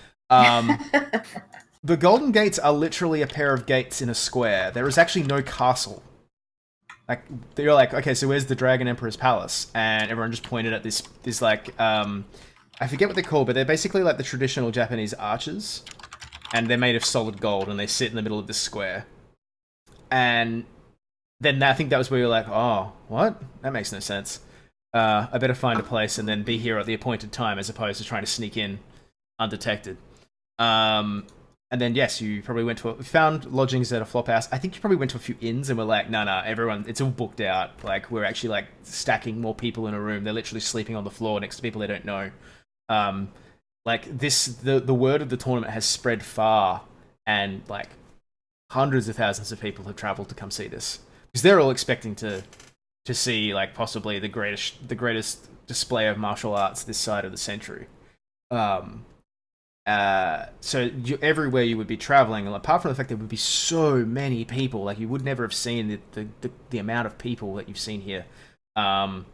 The Golden Gates are literally a pair of gates in a square. There is actually no castle. Like, you're like, okay, so where's the Dragon Emperor's palace? And everyone just pointed at this like, I forget what they're called, but they're basically like the traditional Japanese arches. And they're made of solid gold, and they sit in the middle of this square. And then I think that was where you're like, oh, what? That makes no sense. I better find a place and then be here at the appointed time as opposed to trying to sneak in undetected. And then, yes, you probably found lodgings at a flop house. I think you probably went to a few inns and were like, no, everyone, it's all booked out. Like, we're actually, like, stacking more people in a room. They're literally sleeping on the floor next to people they don't know. Like, the word of the tournament has spread far, and, like, hundreds of thousands of people have traveled to come see this. Because they're all expecting to see, like, possibly the greatest display of martial arts this side of the century. So everywhere you would be traveling, and apart from the fact there would be so many people, like you would never have seen the amount of people that you've seen here. There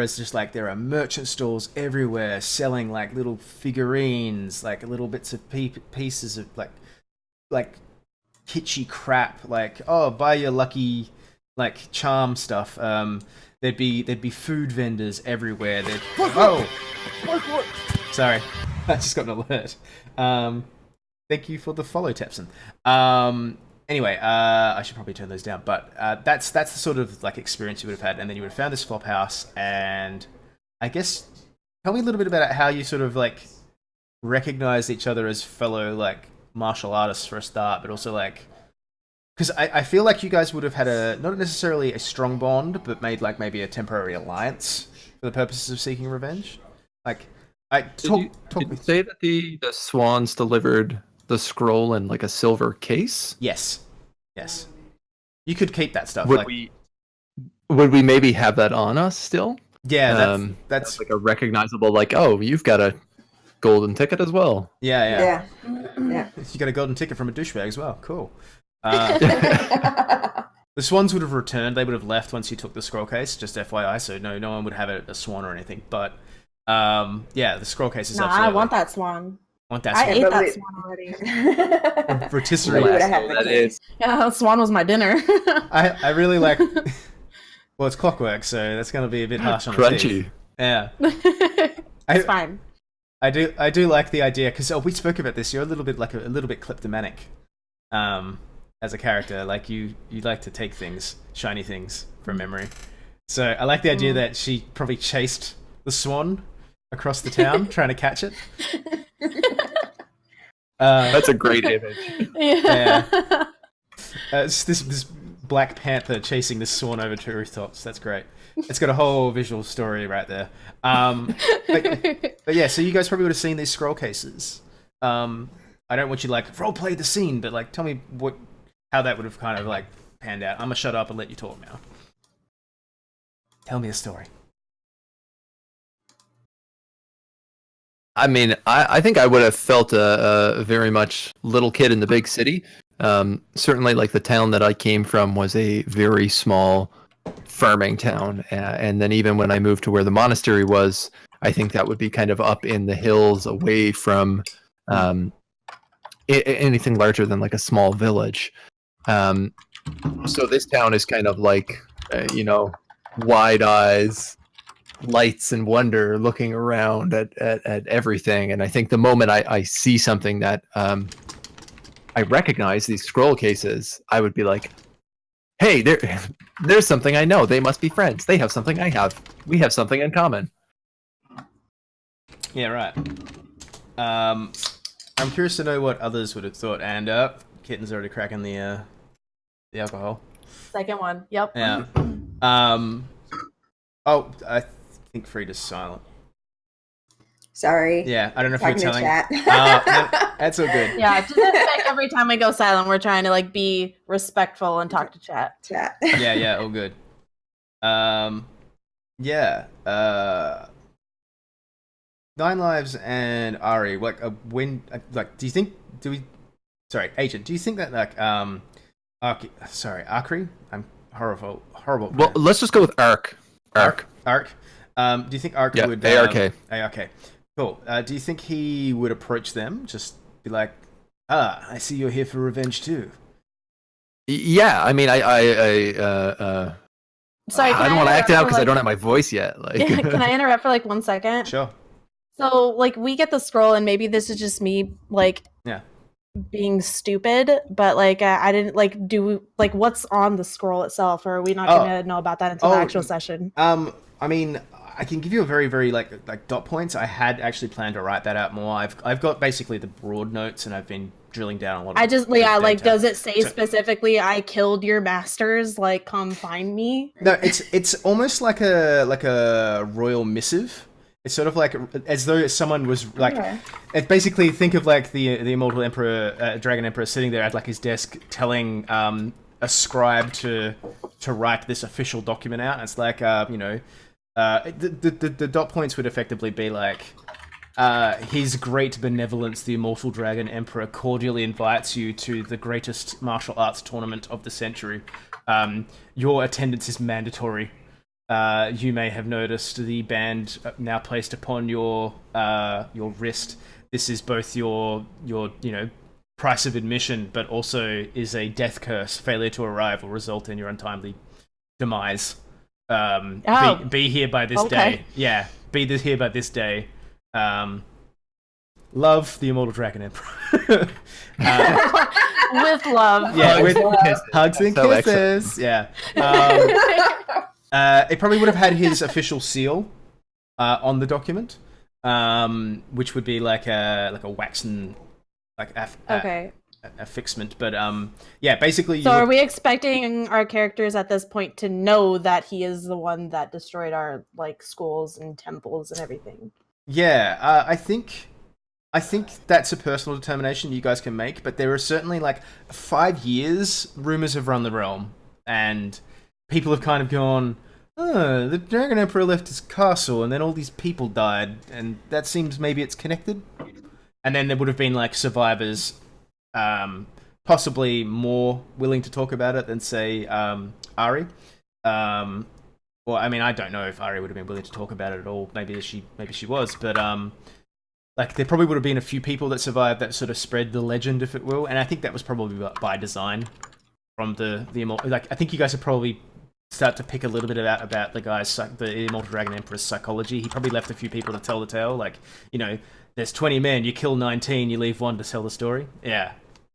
is just like, there are merchant stalls everywhere selling like little figurines, like little bits of pieces of like kitschy crap, like, oh, buy your lucky like charm stuff. There'd be food vendors everywhere. Sorry, I just got an alert. Thank you for the follow, Tepson. Anyway, I should probably turn those down, but that's the sort of like experience you would have had, and then you would have found this flop house, and I guess tell me a little bit about how you sort of like recognized each other as fellow like martial artists for a start, but also like, because I feel like you guys would have had not necessarily a strong bond, but made like maybe a temporary alliance for the purposes of seeking revenge. Like, Did you say that the swans delivered the scroll in like a silver case? Yes. You could keep that stuff. Would we maybe have that on us still? Yeah, that's like a recognizable, like, oh, you've got a golden ticket as well. Yeah. You got a golden ticket from a douchebag as well. Cool. The swans would have returned. They would have left once you took the scroll case. Just FYI, so no one would have a swan or anything. But yeah, the scroll case is absolutely. I want that swan. I ate that swan already. Rotisserie. That is. Yeah, swan was my dinner. I really like. Well, it's clockwork, so that's going to be a bit harsh on the teeth. Crunchy. Yeah. It's fine. I do like the idea because we spoke about this. You're a little bit like a little bit kleptomanic, as a character. Like you like to take things, shiny things from memory. So I like the idea that she probably chased the swan across the town trying to catch it. That's a great image. Yeah. It's this Black Panther chasing this swan over two rooftops. That's great. It's got a whole visual story right there. But yeah, so you guys probably would have seen these scroll cases. I don't want you to like roleplay the scene, but like tell me how that would have kind of like panned out. I'm gonna shut up and let you talk now. Tell me a story. I mean, I think I would have felt a very much little kid in the big city. Certainly, like the town that I came from was a very small farming town, and then even when I moved to where the monastery was, I think that would be kind of up in the hills, away from anything larger than like a small village. So this town is kind of like, wide eyes, lights and wonder, looking around at everything. And I think the moment I see something that I recognize, these scroll cases, I would be like, hey, there's something I know. They must be friends. They have something I have. We have something in common. Yeah, right. I'm curious to know what others would have thought. And Kitten's already cracking the alcohol. Second one. Yep. Yeah. Oh, I think Frida's silent. Sorry. Yeah, I don't know if you're telling. Chat. No, that's all good. Yeah, just like every time we go silent, we're trying to like be respectful and talk to chat. Chat. Yeah, all good. Yeah. Nine Lives and Ari, like do you think Agent, do you think that like Akri? I'm horrible. Well, let's just go with Ark. Ark. Do you think Ark would ARK. ARK. Cool. Do you think he would approach them, just be like, I see you're here for revenge too? Yeah, I mean, Sorry, I don't want to act it out because I don't have my voice yet. Like, can I interrupt for like 1 second? Sure. So like we get the scroll, and maybe this is just me like being stupid, but like I didn't like what's on the scroll itself, or are we not gonna know about that until the actual session? I mean, I can give you a very, very like dot points. I had actually planned to write that out more. I've got basically the broad notes, and I've been drilling down a lot. Does it say specifically, I killed your masters? Like, come find me? No, it's almost like a royal missive. It's sort of like as though someone was like, it basically think of like the Immortal Emperor, Dragon Emperor, sitting there at like his desk, telling a scribe to write this official document out. And it's like the dot points would effectively be like, His Great Benevolence, the Immortal Dragon Emperor, cordially invites you to the greatest martial arts tournament of the century. Your attendance is mandatory. You may have noticed the band now placed upon your wrist. This is both your price of admission, but also is a death curse. Failure to arrive will result in your untimely demise. Be here by this day. Yeah, be here by this day. Love, the Immortal Dragon Emperor. With love. Yeah, with hugs and kisses. Yeah. It probably would have had his official seal on the document, which would be like a waxen, affixment. But yeah, basically. So, are we expecting our characters at this point to know that he is the one that destroyed our like schools and temples and everything? Yeah, I think that's a personal determination you guys can make. But there are certainly like 5 years rumors have run the realm, and people have kind of gone, the Dragon Emperor left his castle and then all these people died, and that seems maybe it's connected. And then there would have been like survivors, possibly more willing to talk about it than say Ari. Well, I mean, I don't know if Ari would have been willing to talk about it at all. Maybe she was, but like there probably would have been a few people that survived that sort of spread the legend, if it will. And I think that was probably by design from the Immortal. Like I think you guys have probably start to pick a little bit about the guy's the Immortal Dragon Emperor's psychology. He probably left a few people to tell the tale. Like, you know, there's 20 men, you kill 19, you leave one to tell the story. Yeah.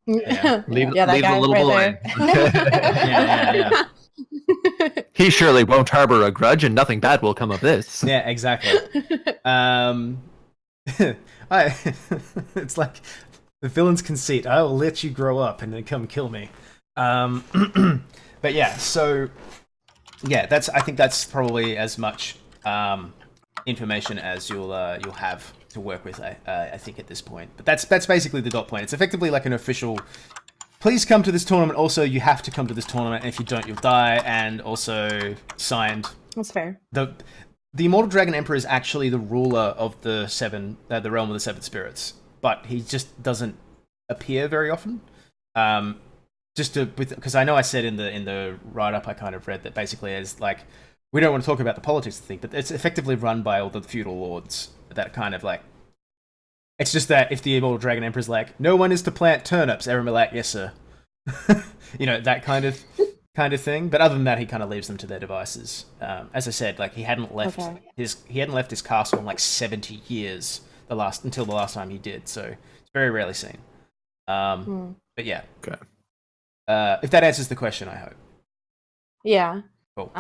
Yeah. Leave that the guy little right boy. Yeah. He surely won't harbor a grudge, and nothing bad will come of this. Yeah, exactly. It's like the villain's conceit. I will let you grow up and then come kill me. But yeah, so yeah, I think that's probably as much information as you'll have to work with. I think at this point, but that's basically the dot point. It's effectively like an official. Please come to this tournament. Also, you have to come to this tournament. And if you don't, you'll die. And also signed. That's fair. The Immortal Dragon Emperor is actually the ruler of the realm of the seven spirits, but he just doesn't appear very often. Because I know I said in the write up I kind of read that basically as like we don't want to talk about the politics of the thing, but it's effectively run by all the feudal lords. That kind of like it's just that if the Immortal Dragon Emperor's like no one is to plant turnips, everyone will be like yes sir, you know, that kind of thing. But other than that, he kind of leaves them to their devices. As I said, like he hadn't left his castle in like 70 years until the last time he did, so it's very rarely seen. But yeah. Okay. If that answers the question, I hope. Yeah. Cool.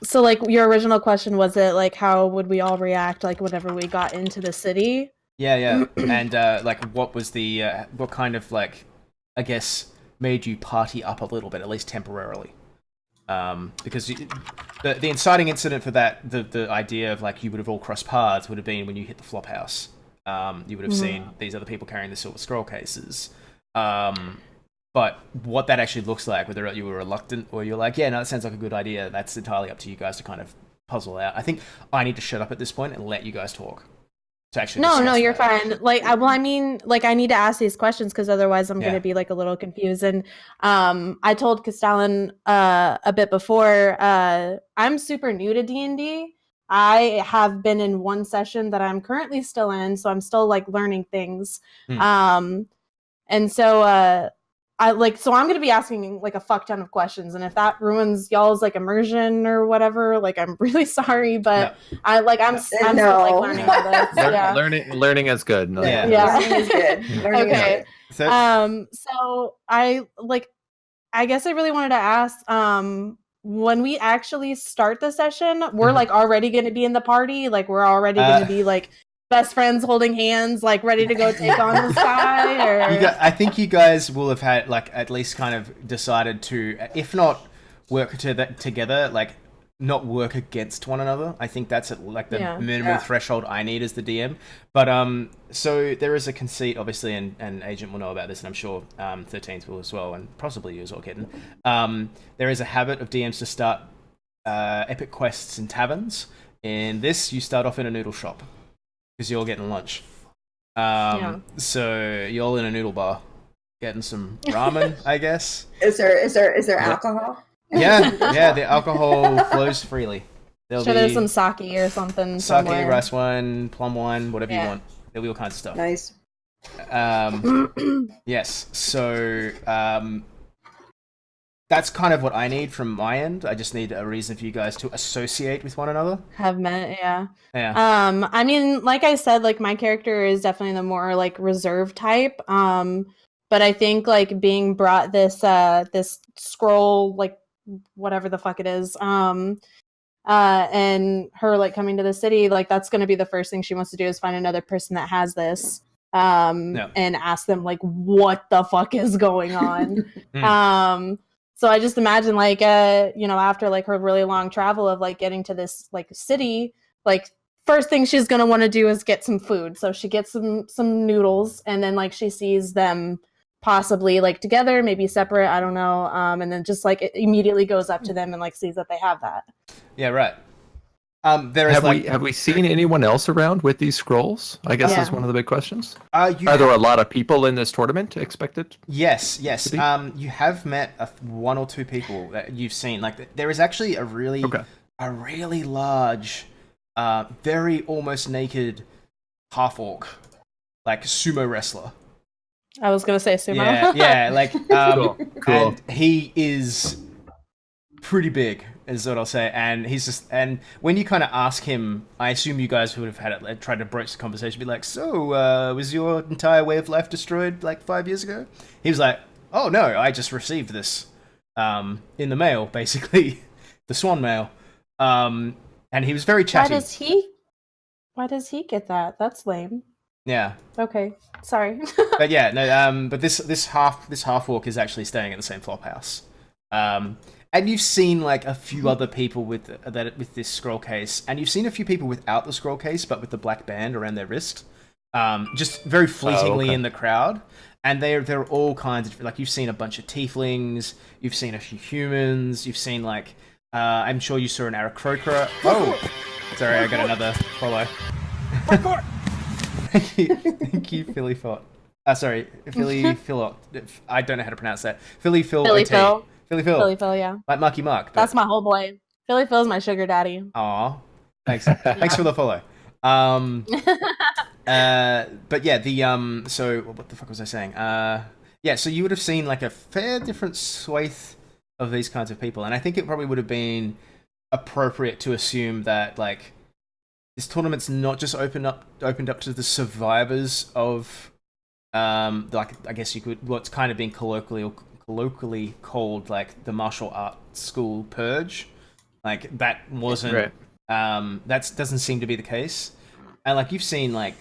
So like your original question was it like how would we all react like whenever we got into the city? Yeah. And like what was the what kind of like I guess made you party up a little bit, at least temporarily? Because the inciting incident for that, the idea of like you would have all crossed paths would have been when you hit the flop house. You would have seen these other people carrying the silver scroll cases. But what that actually looks like, whether you were reluctant or you're like, yeah, no, that sounds like a good idea, that's entirely up to you guys to kind of puzzle out. I think I need to shut up at this point and let you guys talk. To actually No, you're that. fine. Like, I mean, like, I need to ask these questions because otherwise I'm going to be like a little confused. And I told Castellan a bit before, I'm super new to D&D. I have been in one session that I'm currently still in, so I'm still like learning things. And so I'm going to be asking like a fuck ton of questions, and if that ruins y'all's like immersion or whatever, like I'm really sorry, but I'm still like learning all this. Learning is good. No. Learning is good. Learning Okay. is good. So I guess I really wanted to ask, when we actually start the session, we're like already going to be in the party, like we're already going to be like best friends holding hands, like ready to go take on this guy? Or... I think you guys will have had like at least kind of decided to, if not work together, like not work against one another. I think that's like the minimal threshold I need as the DM. But so there is a conceit, obviously, and Agent will know about this, and I'm sure 13th will as well, and possibly you as well, Kitten. There is a habit of DMs to start epic quests in taverns. In this, you start off in a noodle shop. Because you're all getting lunch. So you're all in a noodle bar, getting some ramen, I guess. Is there alcohol? Yeah, the alcohol flows freely. There's some sake or something. Sake, rice wine, plum wine, whatever you want. There'll be all kinds of stuff. Nice. Yes, so that's kind of what I need from my end. I just need a reason for you guys to associate with one another. Have met, yeah. I mean, like I said, like my character is definitely the more like reserved type. But I think like being brought this scroll, like whatever the fuck it is, and her like coming to the city, like that's gonna be the first thing she wants to do is find another person that has this. And ask them like what the fuck is going on. So I just imagine like after like her really long travel of like getting to this like city, like first thing she's gonna want to do is get some food. So she gets some noodles, and then like she sees them possibly like together, maybe separate, I don't know, and then just like it immediately goes up to them and like sees that they have that. Yeah, right. Have we seen anyone else around with these scrolls? I guess that's one of the big questions. Are there a lot of people in this tournament expected? Yes. You have met one or two people that you've seen. Like there is actually a really large, very almost naked half orc, like sumo wrestler. I was gonna say sumo. Yeah, like cool. And he is pretty big, is what I'll say. And he's just, and when you kind of ask him, I assume you guys would have had it, like, tried to broach the conversation, be like, so, was your entire way of life destroyed like 5 years ago? He was like, oh no, I just received this in the mail, basically, the swan mail. And he was very chatty. Why does he get that? That's lame. Yeah. Okay, sorry. But yeah, no. But this half orc is actually staying at the same flop house. And you've seen like a few other people with this scroll case, and you've seen a few people without the scroll case, but with the black band around their wrist, just very fleetingly in the crowd. And they're all kinds of, like, you've seen a bunch of tieflings, you've seen a few humans, you've seen like I'm sure you saw an Aarakocra. Oh, sorry, I got another follow. Thank you, Philly Philot. Sorry, Philly Philot. I don't know how to pronounce that. Philly Phil. Philly Phil. Philly Phil. Philly Phil, yeah. Like Marky Mark. That's my whole boy. Philly Phil's my sugar daddy. Aw, thanks. Thanks for the follow. But yeah, so what the fuck was I saying? Yeah, so you would have seen like a fair different swathe of these kinds of people, and I think it probably would have been appropriate to assume that like this tournament's not just opened up to the survivors of like, I guess you could, what's kind of been colloquially called like the martial arts school purge. Like that wasn't that doesn't seem to be the case. And like you've seen like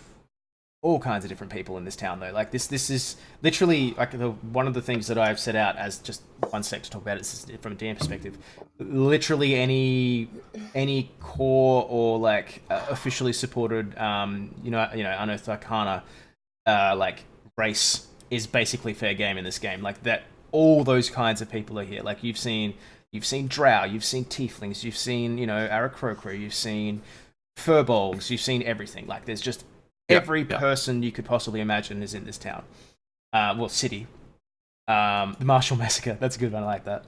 all kinds of different people in this town though. Like this is literally like one of the things that I've set out as just one sec to talk about it from a DM perspective. Literally any core or like officially supported unearthed arcana like race is basically fair game in this game. Like that, all those kinds of people are here. Like you've seen drow, you've seen tieflings, you've seen Aarakocra, you've seen furbolgs, you've seen everything. Like there's just every person you could possibly imagine is in this town. Well, city. The Marshall Massacre. That's a good one. I like that.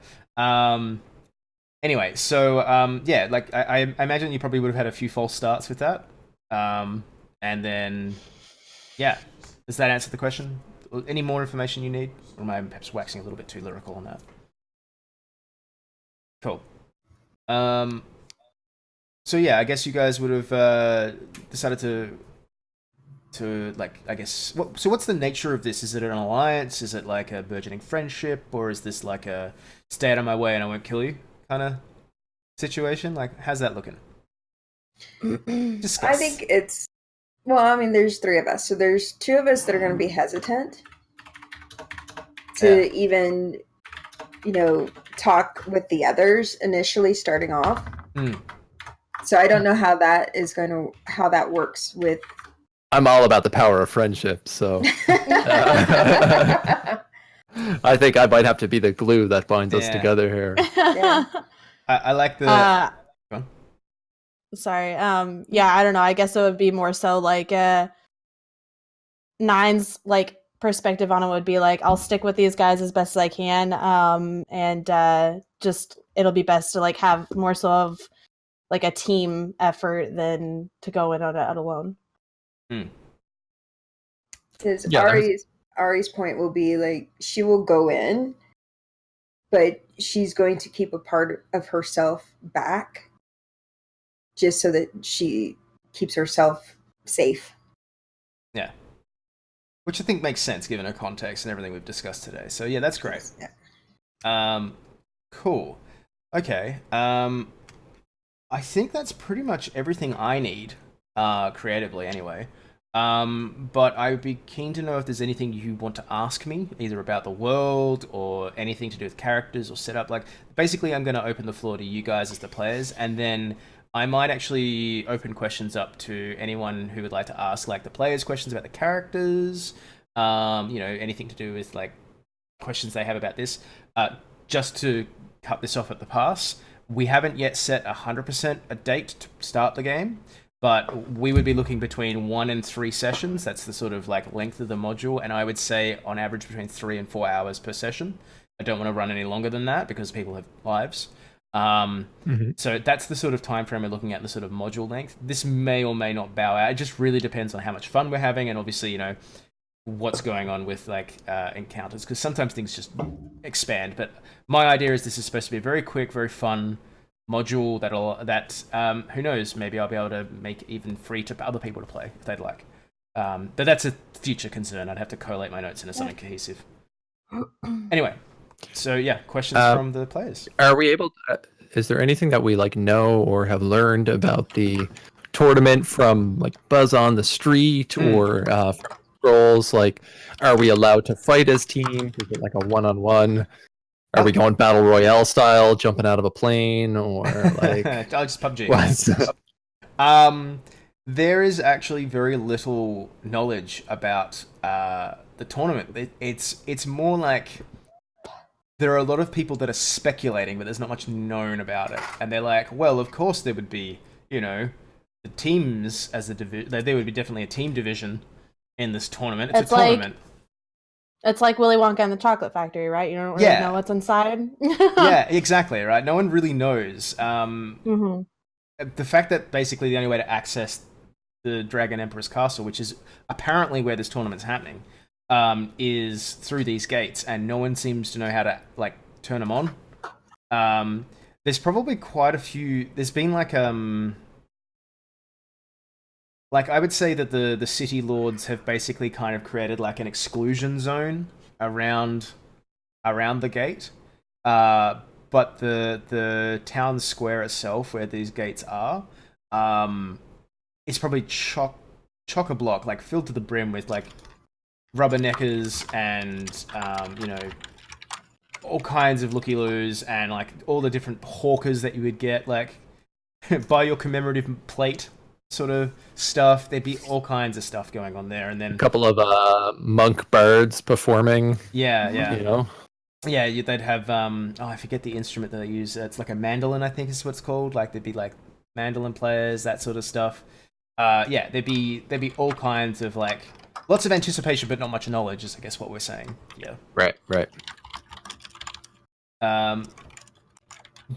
Anyway, so yeah, like I imagine you probably would have had a few false starts with that. And then, yeah, does that answer the question? Any more information you need? Or am I perhaps waxing a little bit too lyrical on that? Cool. So yeah, I guess you guys would have decided to like, I guess, so what's the nature of this? Is it an alliance? Is it like a burgeoning friendship? Or is this like a stay out of my way and I won't kill you kind of situation? Like, how's that looking? Discuss. I think it's, well, I mean, there's 3 of us. So there's 2 of us that are going to be hesitant to even, talk with the others initially starting off. So I don't know how that works with. I'm all about the power of friendship, so I think I might have to be the glue that binds us together here. Yeah. I like the. Sorry. Yeah, I don't know. I guess it would be more so like Nine's like perspective on it would be like, I'll stick with these guys as best as I can, and just it'll be best to like have more so of like a team effort than to go in on it alone. Because Ari's point will be like, she will go in, but she's going to keep a part of herself back just so that she keeps herself safe. Yeah. Which I think makes sense given her context and everything we've discussed today. So yeah, that's great. Yeah. Cool. Okay. I think that's pretty much everything I need, creatively anyway. But I would be keen to know if there's anything you want to ask me, either about the world or anything to do with characters or setup. Like, basically, I'm going to open the floor to you guys as the players, and then I might actually open questions up to anyone who would like to ask, like, the players questions about the characters, anything to do with, like, questions they have about this. Just to cut this off at the pass, we haven't yet set 100% a date to start the game, but we would be looking between 1 and 3 sessions. That's the sort of like length of the module, and I would say on average between 3 and 4 hours per session. I don't want to run any longer than that because people have lives. So that's the sort of time frame we're looking at, the sort of module length. This may or may not bow out. It just really depends on how much fun we're having, and obviously, what's going on with like encounters, because sometimes things just expand. But my idea is this is supposed to be a very quick, very fun module that who knows, maybe I'll be able to make even free to other people to play if they'd like. But that's a future concern. I'd have to collate my notes into something cohesive. Anyway, so yeah, questions from the players. Are we able to, is there anything that we like know or have learned about the tournament from like buzz on the street or from scrolls? Like, are we allowed to fight as teams? Is it like a one-on-one? Are we going battle royale style, jumping out of a plane, or like? I'll just PUBG. What? There is actually very little knowledge about the tournament. It's more like there are a lot of people that are speculating, but there's not much known about it. And they're like, well, of course there would be, the teams as a division. There would be definitely a team division in this tournament. It's a tournament. It's like Willy Wonka and the Chocolate Factory, right? You don't really know what's inside. Yeah, exactly, right? No one really knows. The fact that basically the only way to access the Dragon Emperor's Castle, which is apparently where this tournament's happening, is through these gates, and no one seems to know how to like turn them on. There's probably quite a few. There's been like I would say that the city lords have basically kind of created like an exclusion zone around the gate. But the town square itself, where these gates are, is probably chock-a-block, like filled to the brim with like rubberneckers and all kinds of looky-loos and like all the different hawkers that you would get, like buy your commemorative plate sort of stuff. There'd be all kinds of stuff going on there, and then A couple of monk bards performing. Yeah, they'd have I forget the instrument that they use. It's like a mandolin, I think is what it's called. Like there'd be like mandolin players, that sort of stuff. There'd be all kinds of like lots of anticipation, but not much knowledge, is I guess what we're saying. Yeah. Right.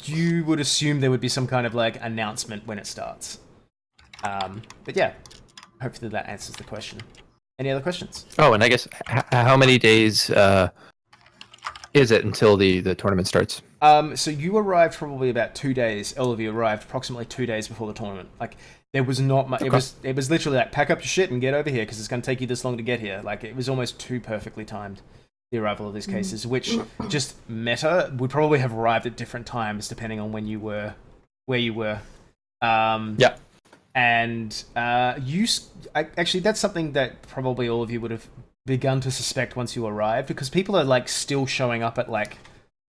You would assume there would be some kind of like announcement when it starts. But yeah, hopefully that answers the question. Any other questions? Oh, and I guess how many days is it until the tournament starts? So you arrived probably about 2 days. All of you arrived approximately 2 days before the tournament. Like there was not much. Okay. It was literally like pack up your shit and get over here because it's going to take you this long to get here. Like it was almost too perfectly timed, the arrival of these cases, which just meta would probably have arrived at different times depending on where you were. Yeah. And actually, that's something that probably all of you would have begun to suspect once you arrived, because people are like still showing up at like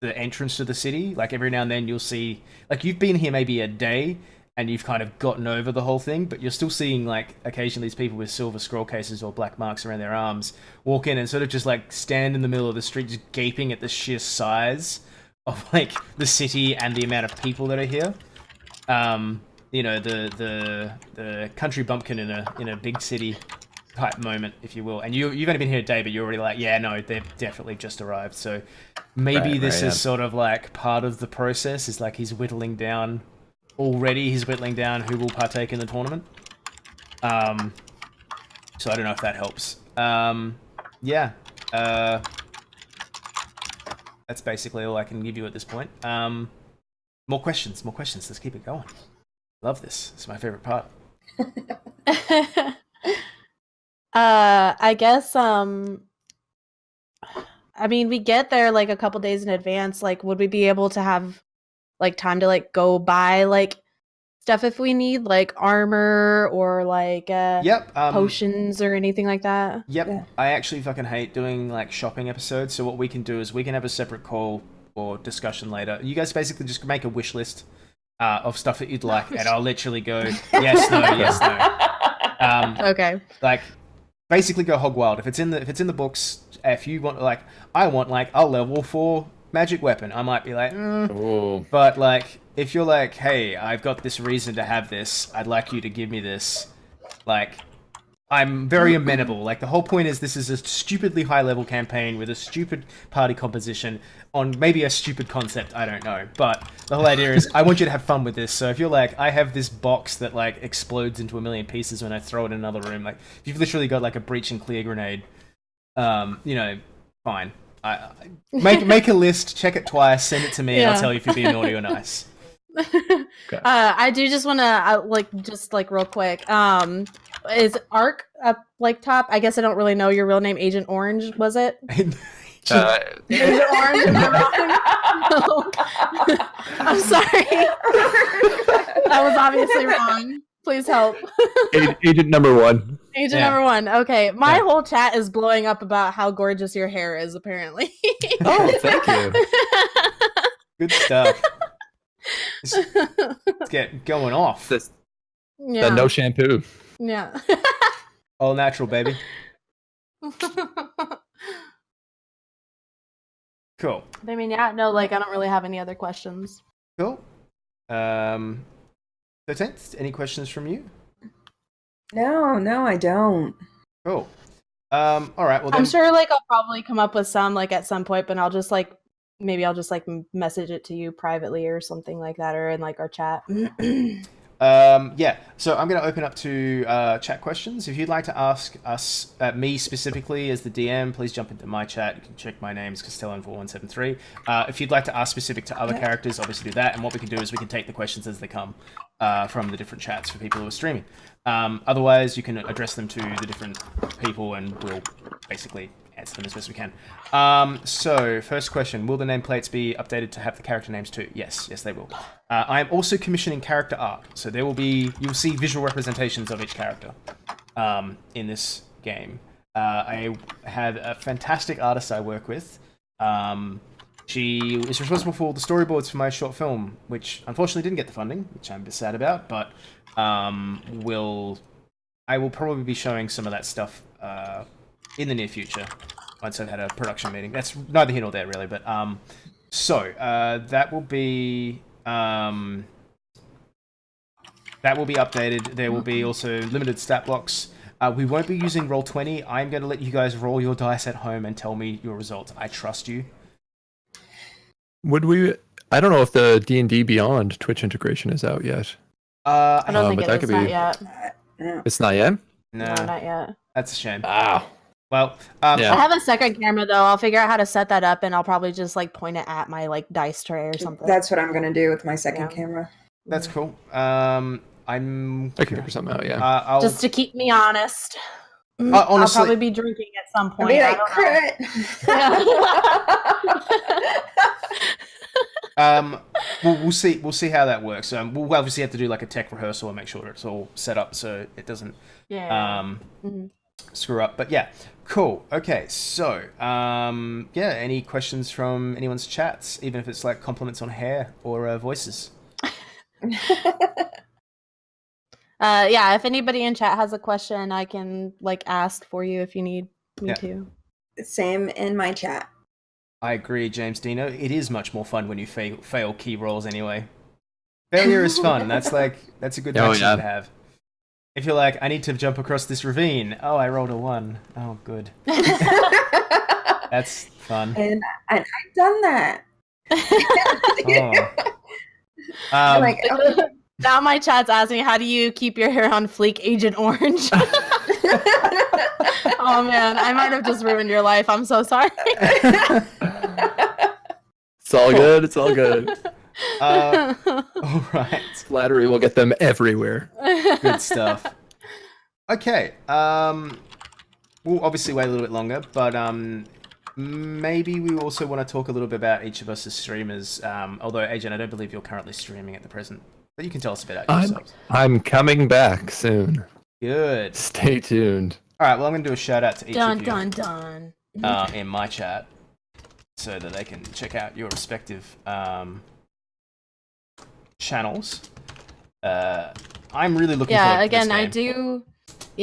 the entrance to the city. Like every now and then you'll see, like you've been here maybe a day and you've kind of gotten over the whole thing, but you're still seeing like occasionally these people with silver scroll cases or black marks around their arms walk in and sort of just like stand in the middle of the street, just gaping at the sheer size of like the city and the amount of people that are here. The country bumpkin in a big city type moment, if you will. And you've only been here a day, but you're already like, yeah, no, they've definitely just arrived. So maybe this is sort of like part of the process. Is like he's whittling down who will partake in the tournament. So I don't know if that helps. That's basically all I can give you at this point. More questions. Let's keep it going. Love this. It's my favorite part. I guess we get there like a couple days in advance. Like, would we be able to have like time to like go buy like stuff if we need, like armor or like potions or anything like that? Yep. Yeah. I actually fucking hate doing like shopping episodes, so what we can do is we can have a separate call or discussion later. You guys basically just make a wish list of stuff that you'd like, and I'll literally go yes, no, yes, no. Okay. Like, basically go hog wild. If it's in the books, if you want, like, I want like a level 4 magic weapon, I might be like, but like, if you're like, hey, I've got this reason to have this, I'd like you to give me this, like, I'm very amenable. Like, the whole point is this is a stupidly high-level campaign with a stupid party composition on maybe a stupid concept, I don't know. But the whole idea is I want you to have fun with this. So if you're like, I have this box that, like, explodes into a million pieces when I throw it in another room. Like, if you've literally got, like, a breach and clear grenade, You know, fine. Make a list, check it twice, send it to me, and Yeah. I'll tell you if you're being naughty or nice. I do just want to real quick. Is Arc up like top? I guess I don't really know your real name. Agent Orange, was it? Agent Orange. Am I wrong? No. I'm sorry. I was obviously wrong. Please help. Agent number 1. Agent number 1. Okay, my whole chat is blowing up about how gorgeous your hair is. Apparently. Oh, thank you. Good stuff. Let's get going off. The no shampoo. Yeah. All natural, baby. Cool. I mean, yeah, no, like, I don't really have any other questions. Cool. 13th, any questions from you? No, I don't. Cool. All right. Well, then, I'm sure, like, I'll probably come up with some, like, at some point, but I'll just, like, maybe I'll just, like, message it to you privately or something like that, or in, like, our chat. yeah. So I'm going to open up to chat questions. If you'd like to ask us, me specifically as the DM, please jump into my chat. You can check my name, it's Castellan4173. If you'd like to ask specific to other characters, obviously do that. And what we can do is we can take the questions as they come from the different chats for people who are streaming. Otherwise, you can address them to the different people and we'll basically answer them as best we can. So, first question, will the nameplates be updated to have the character names too? Yes, they will. I am also commissioning character art, so you'll see visual representations of each character in this game. I have a fantastic artist I work with. She is responsible for all the storyboards for my short film, which unfortunately didn't get the funding, which I'm a bit sad about, but I will probably be showing some of that stuff in the near future once I've had a production meeting. That's neither here nor there, really, but that will be updated. There will be also limited stat blocks. We won't be using Roll20. I'm going to let you guys roll your dice at home and tell me your results. I trust you. Would we? I don't know if the D&D Beyond Twitch integration is out yet. I don't think but it is not yet. It's not yet? No, not yet. That's a shame. Wow. Well, I have a second camera though. I'll figure out how to set that up, and I'll probably just like point it at my like dice tray or something. That's what I'm gonna do with my second camera. That's cool. I can figure something out. Yeah. Just to keep me honest. Honestly, I'll probably be drinking at some point. I'll be like, crit. We'll see how that works. We'll obviously have to do like a tech rehearsal and make sure it's all set up so it doesn't screw up. But yeah, cool. Okay, so any questions from anyone's chats, even if it's like compliments on hair or voices? If anybody in chat has a question, I can like ask for you if you need me to. Same in my chat. I agree, James Dino. It is much more fun when you fail key rolls anyway. Failure is fun. That's a good action to have. If you're like, I need to jump across this ravine. Oh, I rolled a 1. Oh, good. That's fun. And I've done that. Now my chat's asking, how do you keep your hair on fleek, Agent Orange? Oh man, I might have just ruined your life. I'm so sorry. It's all good. It's all good. All right. Flattery will get them everywhere. Good stuff. Okay. We'll obviously wait a little bit longer, but maybe we also want to talk a little bit about each of us as streamers. Although, Agent, I don't believe you're currently streaming at the present. But you can tell us a bit about yourselves. I'm coming back soon. Good. Stay tuned. All right, well, I'm going to do a shout out to each of you. Dun. In my chat so that they can check out your respective channels. I'm really looking forward to this game.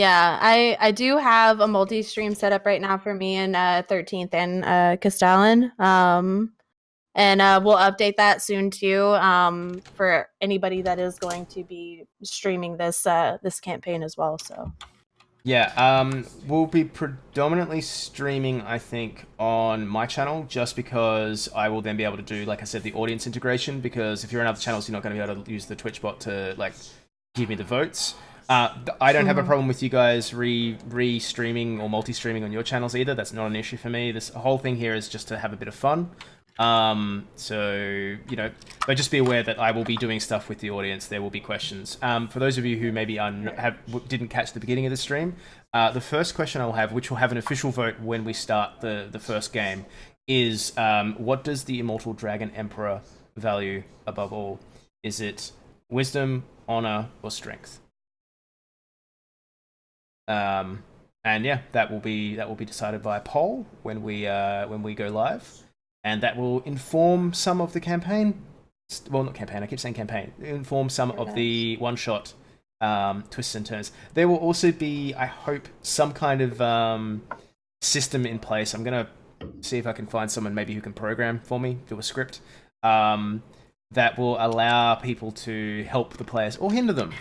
I do have a multi-stream set up right now for me and 13th and Castellan. And we'll update that soon too for anybody that is going to be streaming this campaign as well. So we'll be predominantly streaming, I think, on my channel, just because I will then be able to do, like I said, the audience integration. Because if you're on other channels, you're not going to be able to use the Twitch bot to like give me the votes. I don't have a problem with you guys re-streaming or multi-streaming on your channels either. That's not an issue for me. This whole thing here is just to have a bit of fun. So, you know, but just be aware that I will be doing stuff with the audience. There will be questions. For those of you who maybe didn't catch the beginning of the stream, the first question I'll have, which will have an official vote when we start the first game, is what does the Immortal Dragon Emperor value above all? Is it wisdom, honor, or strength? And yeah, that will be decided by a poll when we go live, and that will inform some of the campaign. Well, not campaign. I keep saying campaign. Inform some of the one-shot twists and turns. There will also be, I hope, some kind of system in place. I'm gonna see if I can find someone maybe who can program for me, do a script that will allow people to help the players or hinder them.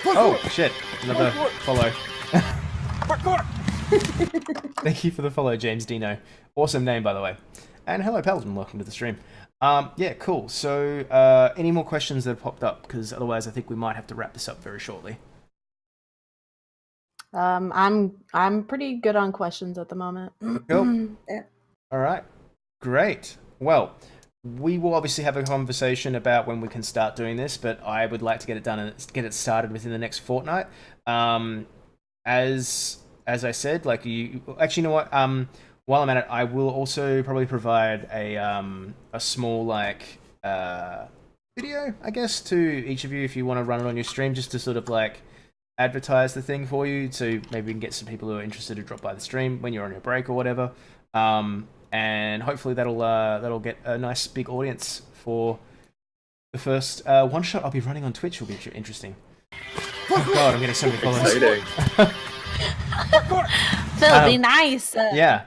Oh shit! Another follow. Thank you for the follow, James Dino. Awesome name, by the way. And hello, Paladin. Welcome to the stream. Yeah, cool. So, any more questions that have popped up? Because otherwise, I think we might have to wrap this up very shortly. I'm pretty good on questions at the moment. Cool. Yeah. All right. Great. Well, we will obviously have a conversation about when we can start doing this, but I would like to get it done and get it started within the next fortnight. As I said, like you actually, you know what? While I'm at it, I will also probably provide a small like video, I guess, to each of you if you want to run it on your stream, just to sort of like advertise the thing for you. So maybe we can get some people who are interested to drop by the stream when you're on your break or whatever. And hopefully that'll get a nice big audience for the first one shot I'll be running on Twitch. Will be interesting. Oh god, I'm getting so many followers. Exciting. Phil, be nice. Yeah.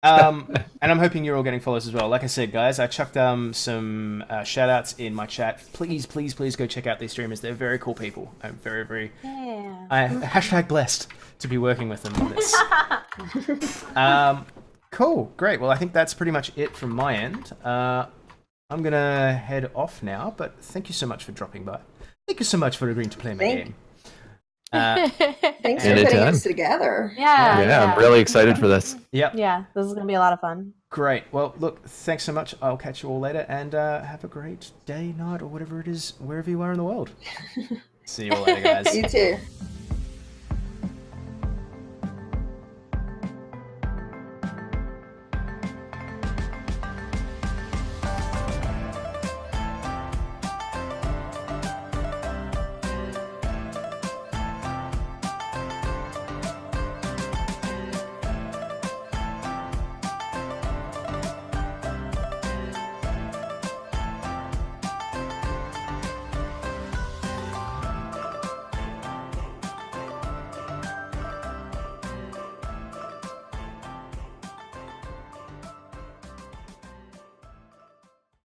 And I'm hoping you're all getting follows as well. Like I said, guys, I chucked some shout outs in my chat. Please go check out these streamers. They're very cool people. I'm very hashtag blessed to be working with them on this. Cool, great. Well, I think that's pretty much it from my end. I'm gonna head off now, but thank you so much for dropping by. Thank you so much for agreeing to play my game. Thanks for Anytime. putting this together. Yeah, I'm really excited for this. Yep. Yeah, this is gonna be a lot of fun. Great. Well, look, thanks so much. I'll catch you all later, and have a great day, night, or whatever it is, wherever you are in the world. See you all later, guys. You too.